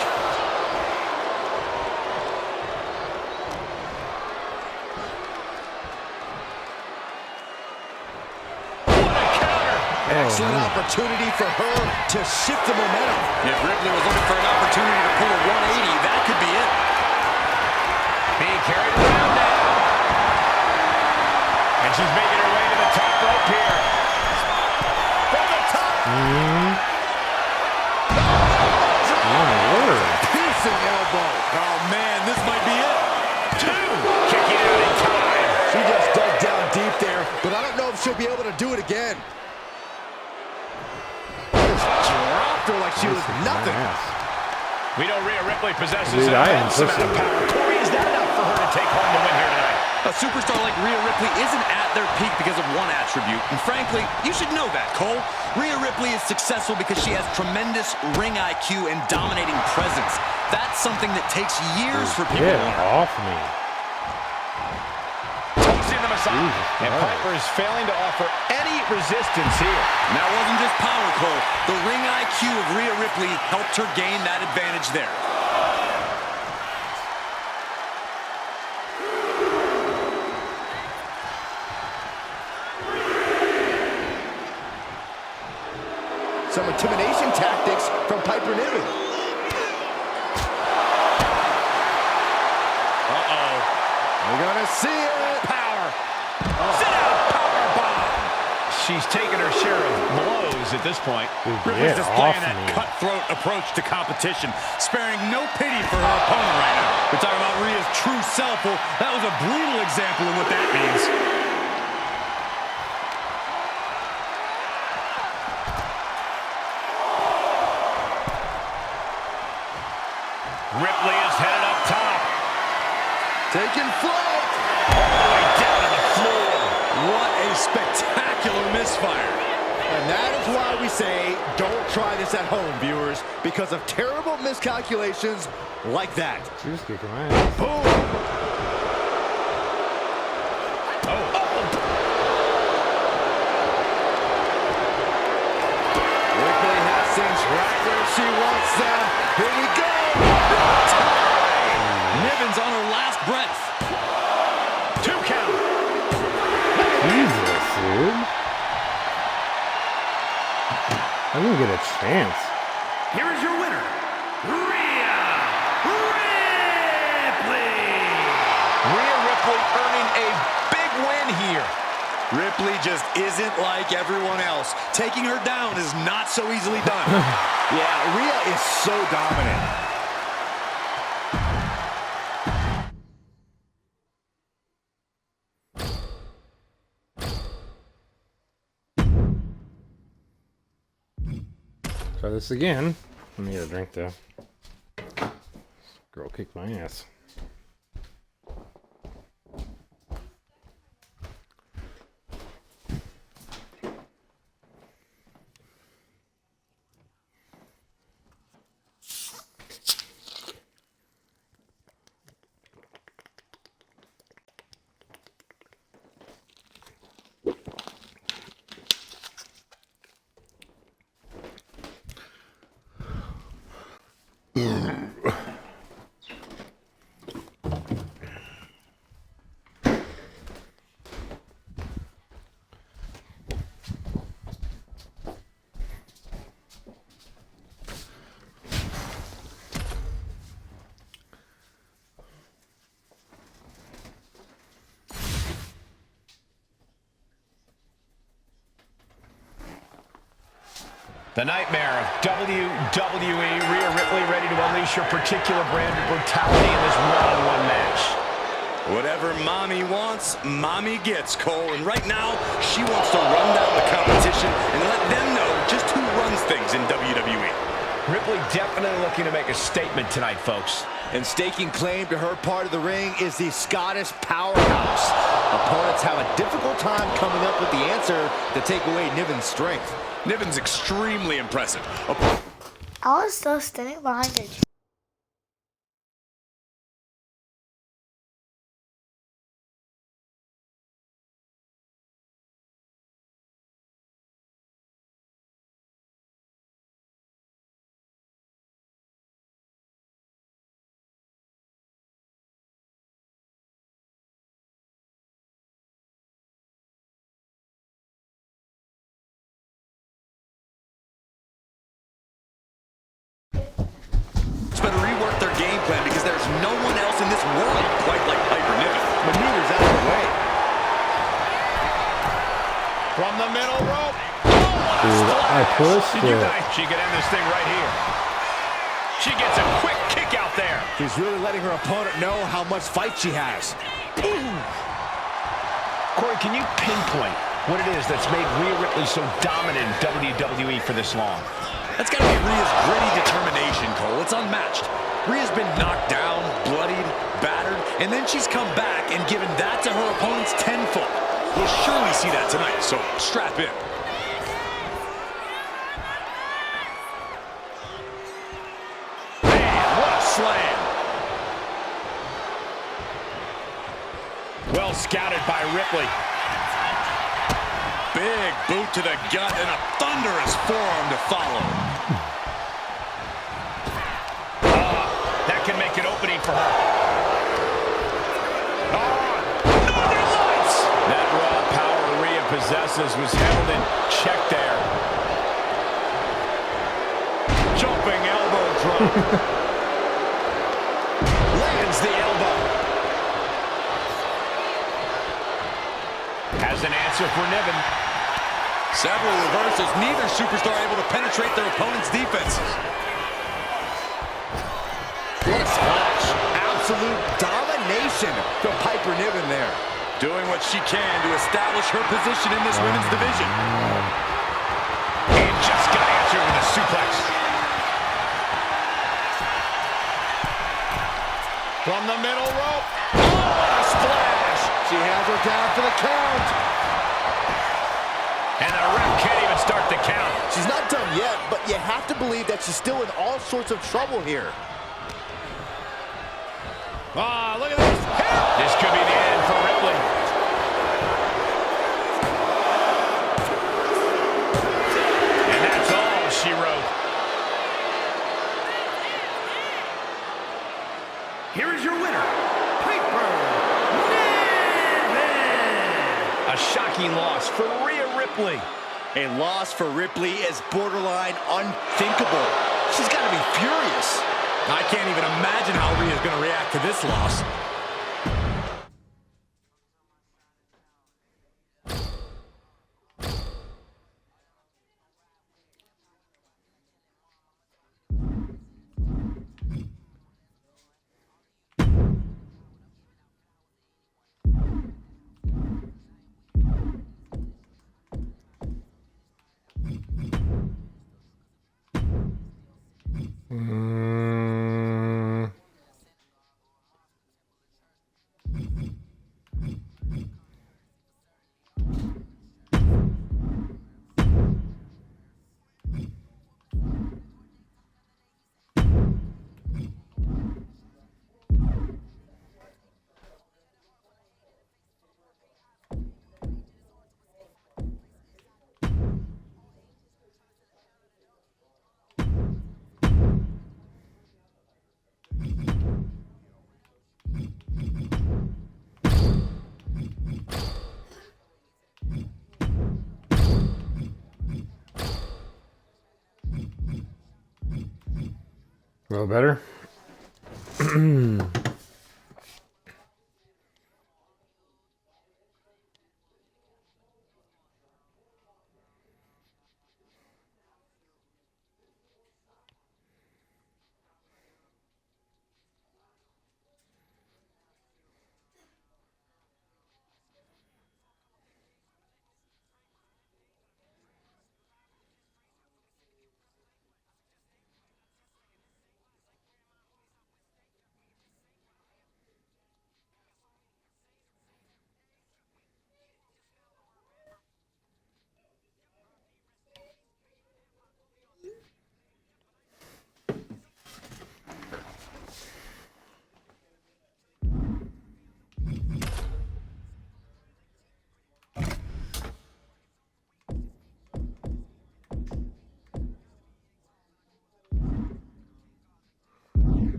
What a counter! Excellent opportunity for her to shift the momentum. If Ripley was looking for an opportunity to pull a 180, that could be it. Being carried around now. And she's making her way to the top rope here. From the top. My word. Piercing elbow. Oh, man, this might be it. Two. Kicking out in time. She just dug down deep there, but I don't know if she'll be able to do it again. Just dropped her like she was nothing. We know Rhea Ripley possesses Dude, an I am immense amount of pushing. power. Corey, is that enough for her to take home the win here tonight? A superstar like Rhea Ripley isn't at their peak because of one attribute, and frankly, you should know that, Cole. Rhea Ripley is successful because she has tremendous ring IQ and dominating presence. That's something that takes years for people to learn. Get off me. Tossing them aside. And Piper is failing to offer any resistance here. And that wasn't just power, Cole. The ring IQ of Rhea Ripley helped her gain that advantage there. Some intimidation tactics from Piper Niven. Uh-oh. We're gonna see it. Power. Sit out. Power bomb. She's taken her share of blows at this point. Ripley's Get displaying off that me. cutthroat approach to competition, sparing no pity for her opponent right now. We're talking about Rhea's true self. Well, that was a brutal example of what that means. Ripley is headed up top. Taking flight. All the way down to the floor. What a spectacular misfire. And that is why we say don't try this at home, viewers, because of terrible miscalculations like that. She was kicking my ass. Boom. Ripley has things right where she wants them. Here we go. Niven's on her last breath. 2 count. Jesus, dude. I didn't get a chance. Here is your winner, Rhea Ripley. Rhea Ripley earning a big win here. Ripley just isn't like everyone else. Taking her down is not so easily done. Yeah, Rhea is so dominant. Try this again. Let me get a drink though. Girl kicked my ass. The nightmare of WWE, Rhea Ripley ready to unleash her particular brand of brutality in this one-on-one match. Whatever mommy wants, mommy gets, Cole. And right now, she wants to run down the competition and let them know just who runs things in WWE. Ripley definitely looking to make a statement tonight, folks. And staking claim to her part of the ring is the Scottish powerhouse. Opponents have a difficult time coming up with the answer to take away Niven's strength. Niven's extremely impressive. I was still standing behind her. Better rework their game plan because there's no one else in this world quite like Piper Niven. Maneuvers out of the way. From the middle rope. Dude, I pushed it. She could end this thing right here. She gets a quick kick out there. She's really letting her opponent know how much fight she has. Corey, can you pinpoint what it is that's made Rhea Ripley so dominant in WWE for this long? That's got to be Rhea's gritty determination, Cole. It's unmatched. Rhea's been knocked down, bloodied, battered, And then she's come back and given that to her opponents tenfold. We'll surely see that tonight, so strap in. Man, what a slam. Well scouted by Ripley. Big boot to the gut and a thunderous forearm to follow. That can make an opening for her. Northern Lights! That raw power Rhea possesses was held in check there. Jumping elbow drop. Lands the elbow. Has an answer for Niven. Several reversals. Neither superstar able to penetrate their opponent's defenses. What a splash. Absolute domination from Piper Niven there. Doing what she can to establish her position in this women's division. And just got answered with a suplex. From the middle rope. Oh, a splash. She has her down for the count. And the ref can't even start the count. She's not done yet, but you have to believe that she's still in all sorts of trouble here. Ah, look at this. This could be the end for Ripley. And that's all she wrote. Here is your winner, Piper Niven. A shocking loss for Rhea Ripley. A loss for Ripley is borderline unthinkable. She's got to be furious. I can't even imagine how Rhea's going to react to this loss. A little better.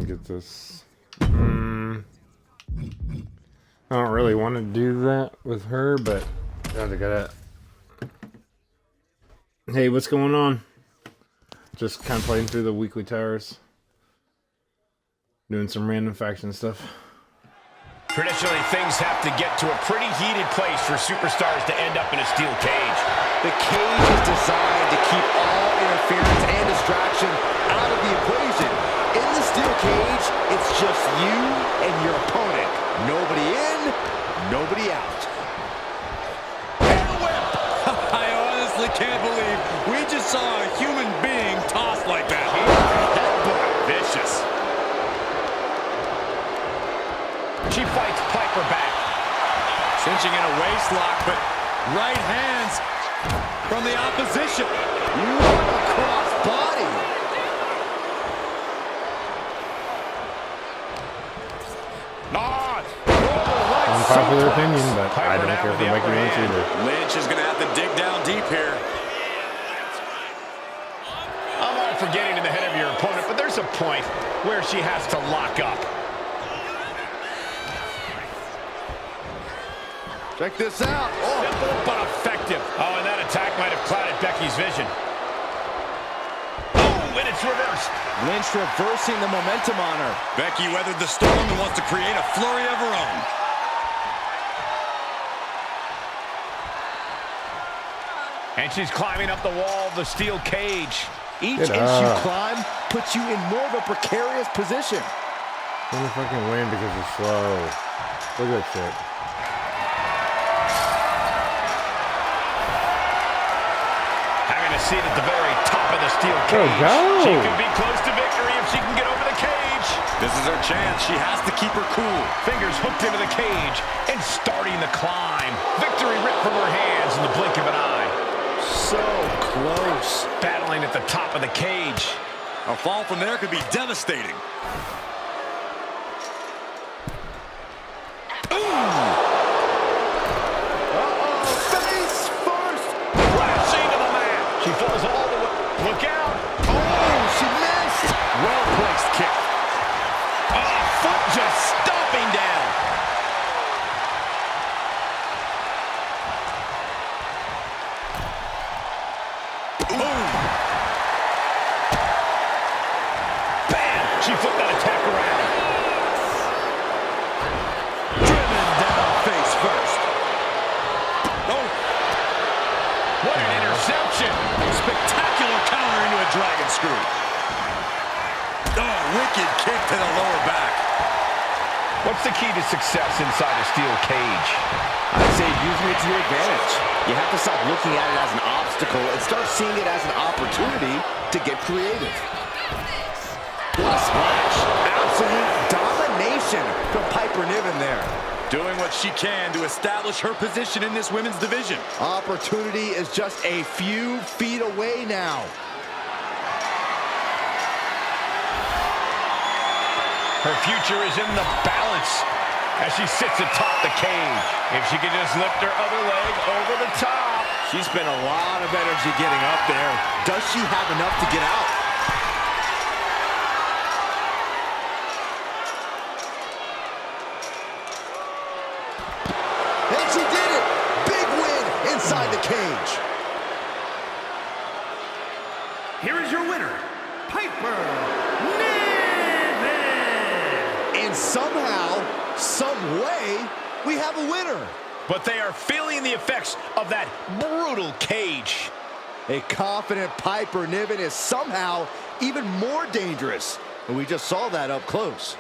Get this. I don't really want to do that with her, but gotta get it. Hey, what's going on? Just kind of playing through the weekly towers, doing some random faction stuff. Traditionally, things have to get to a pretty heated place for superstars to end up in a steel cage. The cage is designed to keep all interference and distraction out of the equation. In the steel cage, it's just you and your opponent. Nobody in, nobody out. I honestly can't believe we just saw a human being tossed like that. Headbutt. Vicious. She fights Piper back. Cinching in a waist lock, but right hands from the opposition. What a cross body. Unpopular opinion, but I don't care for Becky Lynch either. Lynch is going to have to dig down deep here. I'm all for getting to the head of your opponent, but there's a point where she has to lock up. Check this out. Simple but effective. Oh, and that attack might have clouded Becky's vision. Oh, and it's reversed. Lynch reversing the momentum on her. Becky weathered the storm and wants to create a flurry of her own. And she's climbing up the wall of the steel cage. Each inch you climb puts you in more of a precarious position. I'm gonna fucking win because it's slow. Look at that shit. Having a seat at the very top of the steel cage. Go. She could be close to victory if she can get over the cage. This is her chance. She has to keep her cool. Fingers hooked into the cage and starting the climb. Victory ripped from her hands in the blink of an eye. So close. Battling at the top of the cage. A fall from there could be devastating. Face first. Crashing to the mat. She falls all the way. Look out. Oh, she missed. Well-placed kick. Oh, foot just stomping down. Bam! She flipped that attack around. Driven down face first. Oh! What an interception! Spectacular counter into a dragon screw. Oh, wicked kick to the lower back. What's the key to success inside a steel cage? I'd say using it to your advantage. You have to stop looking at it as an obstacle and start seeing it as an opportunity to get creative. What a splash. Absolute domination from Piper Niven there. Doing what she can to establish her position in this women's division. Opportunity is just a few feet away now. Her future is in the balance as she sits atop the cage. If she can just lift her other leg over the top. She spent a lot of energy getting up there. Does she have enough to get out? And she did it! Big win inside the cage. Here is your winner, Piper Niven. And somehow, some way, we have a winner. But they are feeling the effects of that brutal cage. A confident Piper Niven is somehow even more dangerous. And we just saw that up close.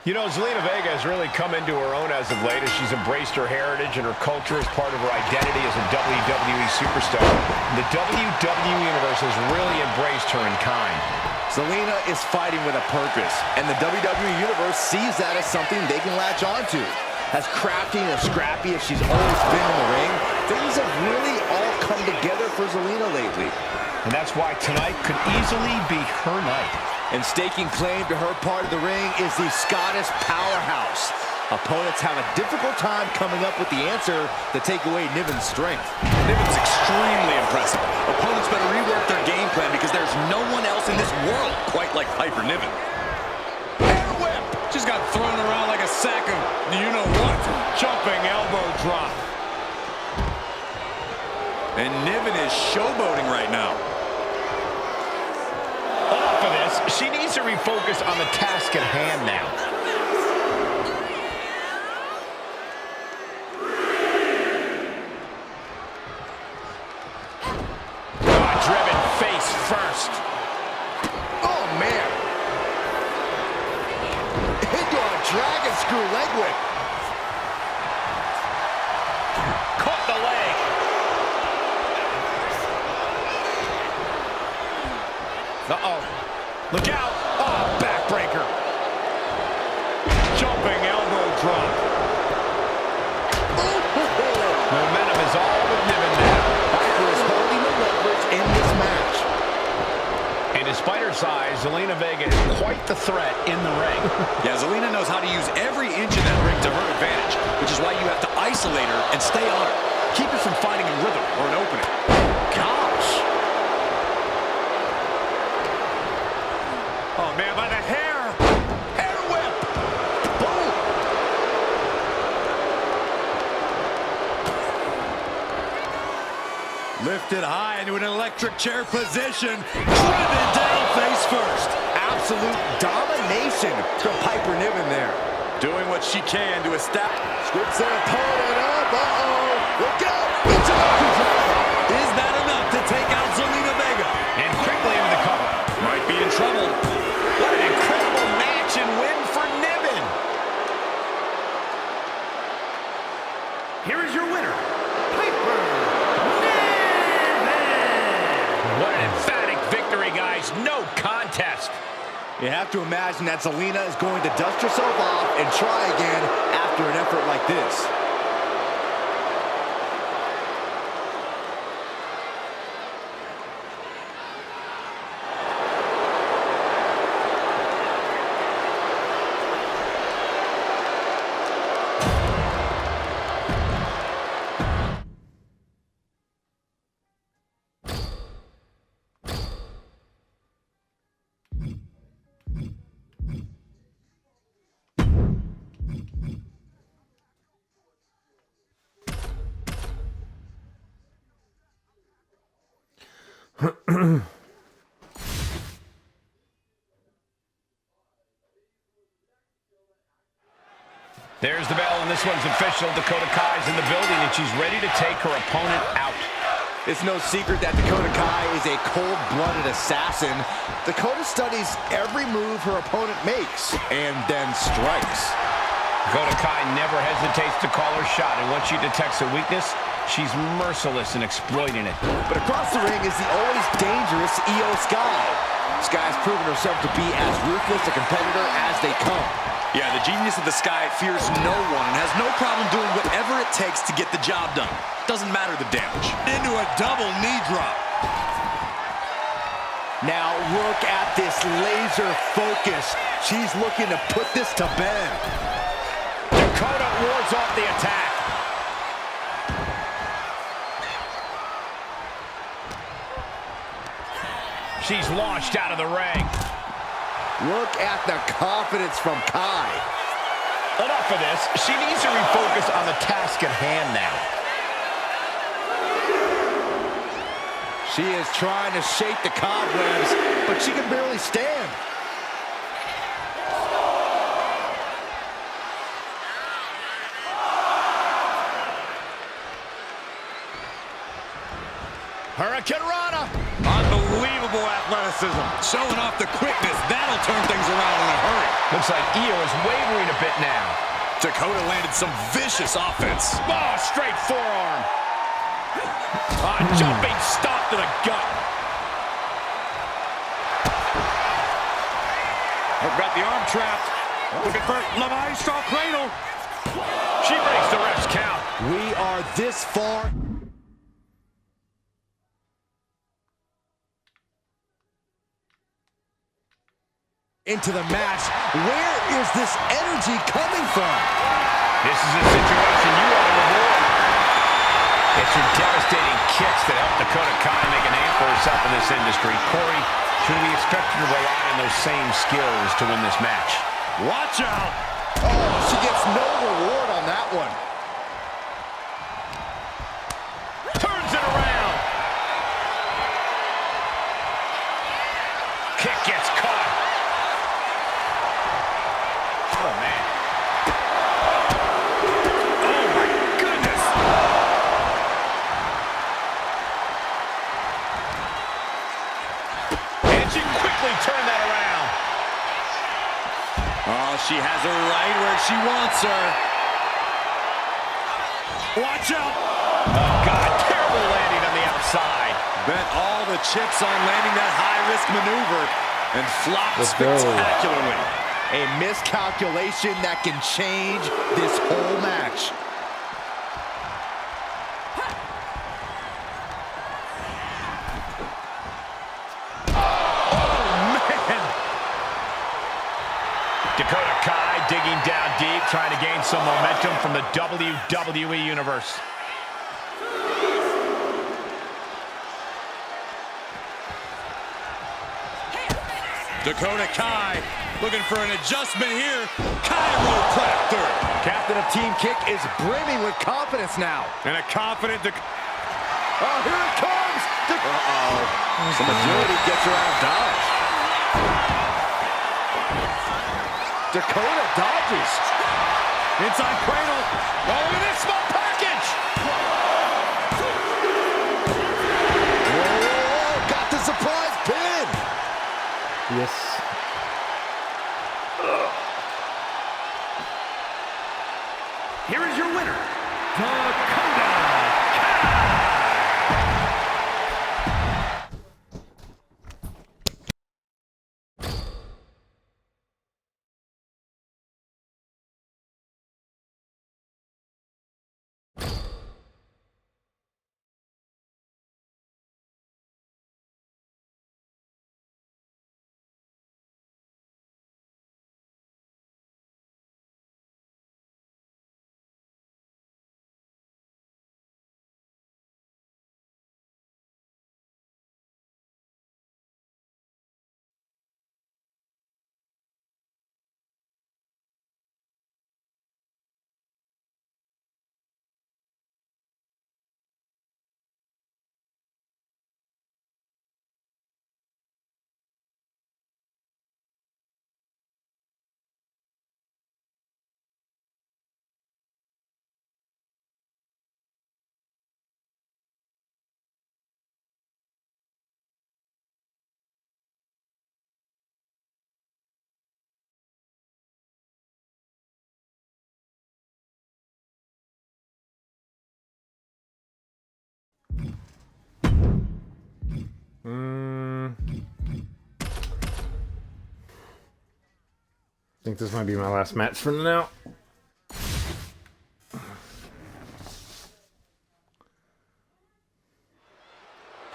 You know, Zelina Vega has really come into her own as of late as she's embraced her heritage and her culture as part of her identity as a WWE superstar. The WWE Universe has really embraced her in kind. Zelina is fighting with a purpose, and the WWE Universe sees that as something they can latch onto. As crafty and as scrappy as she's always been in the ring, Things have really all come together for Zelina lately. And that's why tonight could easily be her night. And staking claim to her part of the ring is the Scottish powerhouse. Opponents have a difficult time coming up with the answer to take away Niven's strength. Niven's extremely impressive. Opponents better rework their game plan because there's no one else in this world quite like Piper Niven. Air whip! Just got thrown around like a sack of you-know-what. Jumping elbow drop. And Niven is showboating right now. Enough of this. She needs to refocus on the task at hand now. Driven face first. Oh, man. Into a dragon screw leg whip. Caught the leg. Uh-oh. Look out. Oh, backbreaker. Jumping elbow drop. Momentum is all with Niven now. Piper is holding the leverage in this match. And despite her size, Zelina Vega is quite the threat in the ring. Yeah, Zelina knows how to use every inch of that ring to her advantage, which is why you have to isolate her and stay on her. Keep her from finding a rhythm or an opening. Gosh. Oh, man, by the hair. Hair whip. Boom. Lifted high into an electric chair position. Driven down face first. Absolute domination from Piper Niven there. Doing what she can to establish. Scripts their opponent up. Uh-oh. Look out. It's a drop. Is that enough to take out Zelina Vega? And quickly into the cover. Might be in trouble. What an incredible match and win for Niven. Here is your winner, Piper Niven. What an emphatic victory, guys. No contest. You have to imagine that Zelina is going to dust herself off and try again after an effort like this. There's the bell, and this one's official. Dakota Kai's in the building, and she's ready to take her opponent out. It's no secret that Dakota Kai is a cold-blooded assassin. Dakota studies every move her opponent makes and then strikes. Dakota Kai never hesitates to call her shot, and once she detects a weakness, she's merciless in exploiting it. But across the ring is the always dangerous Io Sky. Sky's proven herself to be as ruthless a competitor as they come. Yeah, the genius of the Sky fears no one and has no problem doing whatever it takes to get the job done. Doesn't matter the damage. Into a double knee drop. Now look at this laser focus. She's looking to put this to bed. Dakota wards off the attack. She's launched out of the ring. Look at the confidence from Kai. Enough of this. She needs to refocus on the task at hand now. She is trying to shake the cobwebs, but she can barely stand. Hurricane Rana. Unbelievable athleticism. Showing off the quickness. That'll turn things around in a hurry. Looks like Io is wavering a bit now. Dakota landed some vicious offense. Oh, straight forearm. Jumping stop to the gut. Got the arm trapped. Looking for La Maestro cradle. She breaks the ref's count. We are this far. into the match. Where is this energy coming from? This is a situation you want to avoid. It's your devastating kicks that help Dakota Kai make a name for herself in this industry. Corey, should we expect her to rely on those same skills to win this match? Watch out! Oh, she gets no reward on that one. Turns it around. Kick gets caught. Oh, man. Oh, my goodness. And she quickly turned that around. Oh, she has her right where she wants her. Watch out. Oh, God, terrible landing on the outside. Bet all the chips on landing that high-risk maneuver and flopped Let's go. spectacularly. A miscalculation that can change this whole match. Dakota Kai digging down deep, trying to gain some momentum from the WWE Universe. Dakota Kai looking for an adjustment here. Chiropractor. Captain of Team Kick is brimming with confidence now. And a confident Oh, here it comes! Some agility gets her out of dodge. Dakota dodges. inside cradle. Oh, look at this small package. Whoa, got the surprise pin. Yes. Here is your winner, Dakota Kai. I think this might be my last match for now.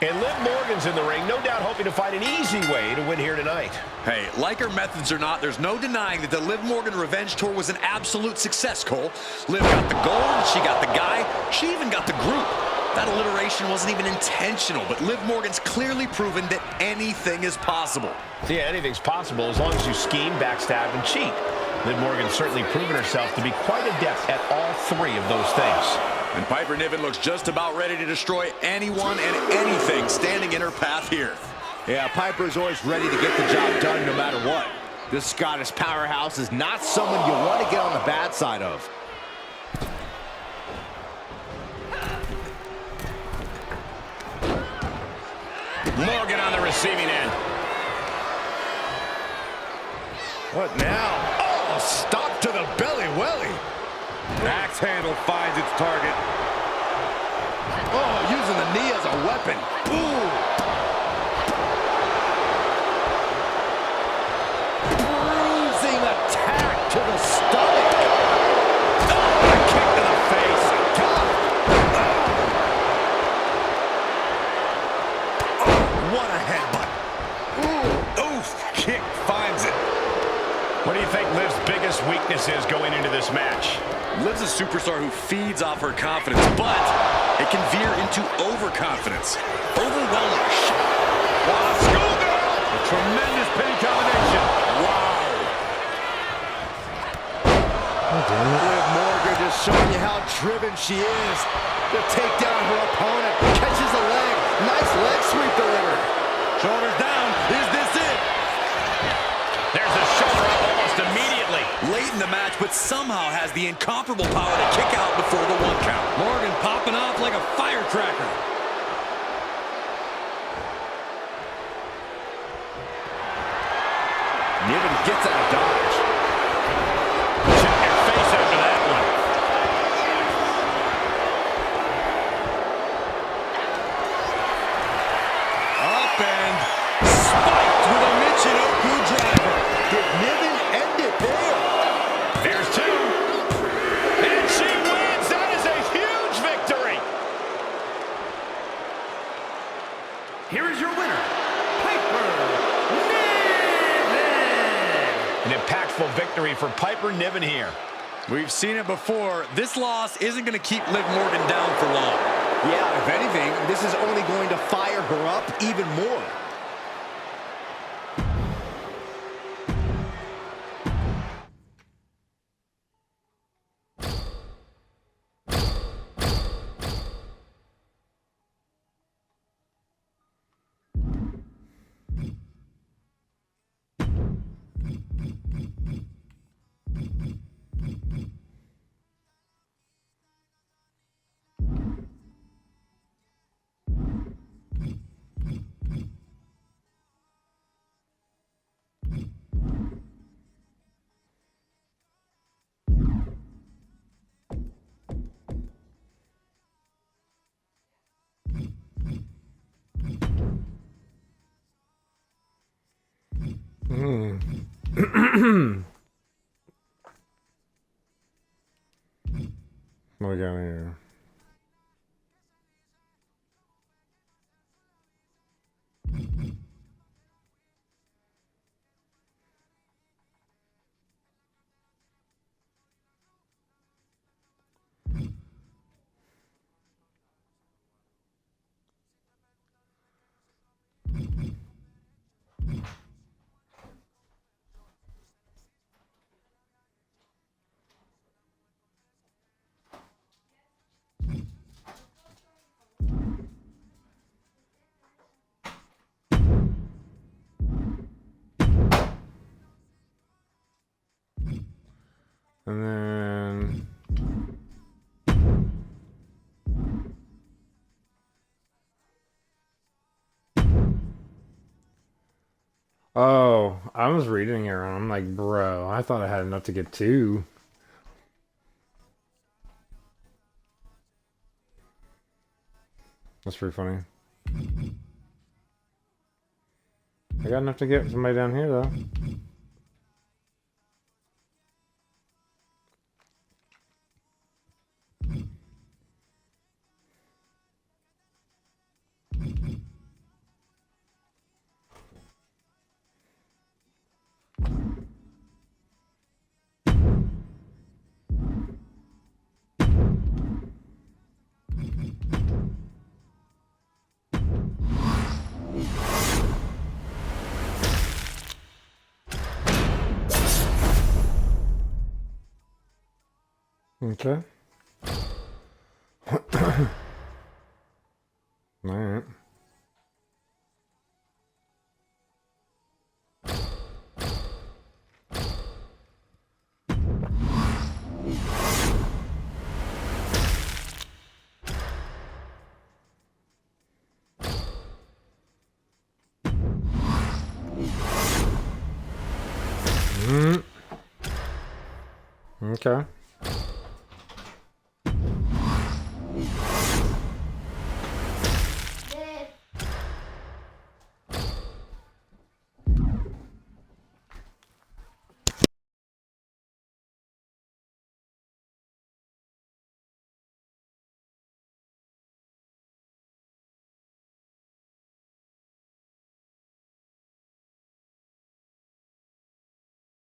And Liv Morgan's in the ring, no doubt hoping to find an easy way to win here tonight. Hey, like her methods or not, there's no denying that the Liv Morgan Revenge Tour was an absolute success, Cole. Liv got the gold, she got the guy, she even got the group. That alliteration wasn't even intentional, but Liv Morgan's clearly proven that anything is possible. Yeah, anything's possible as long as you scheme, backstab, and cheat. Liv Morgan's certainly proven herself to be quite adept at all three of those things. And Piper Niven looks just about ready to destroy anyone and anything standing in her path here. Yeah, Piper is always ready to get the job done no matter what. This Scottish powerhouse is not someone you want to get on the bad side of. Morgan on the receiving end. What now? Oh, stop to the belly welly. Axe handle finds its target. Oh, using the knee as a weapon. Ooh. Bruising attack to the stomach. Oh, a kick to the face. God. Oh, what a headbutt. Ooh. Oof, kick finds it. going into this match. Liv's a superstar who feeds off her confidence, but it can veer into overconfidence. Overwhelming. Wow, schoolgirl! A tremendous pinning combination. Wow. Liv Morgan just showing you how driven she is to take down her opponent. Catches the leg. Nice leg sweep delivered. Shoulders down. Is this it? There's a shoulder up almost immediately. Late in the match, but somehow has the incomparable power to kick out before the 1 count. Morgan popping off like a firecracker. Niven gets out of dodge. Check your face after that one. Up and spiked with a Michinoku driver. Did Niven end it there? There's 2. And she wins. That is a huge victory. Here is your winner, Piper Niven. An impactful victory for Piper Niven here. We've seen it before. This loss isn't going to keep Liv Morgan down for long. Yeah, if anything, this is only going to fire her up even more. What we got here? And then oh, I was reading it wrong. I'm like, bro, I thought I had enough to get 2. That's pretty funny. I got enough to get somebody down here though. Okay. All right. Okay.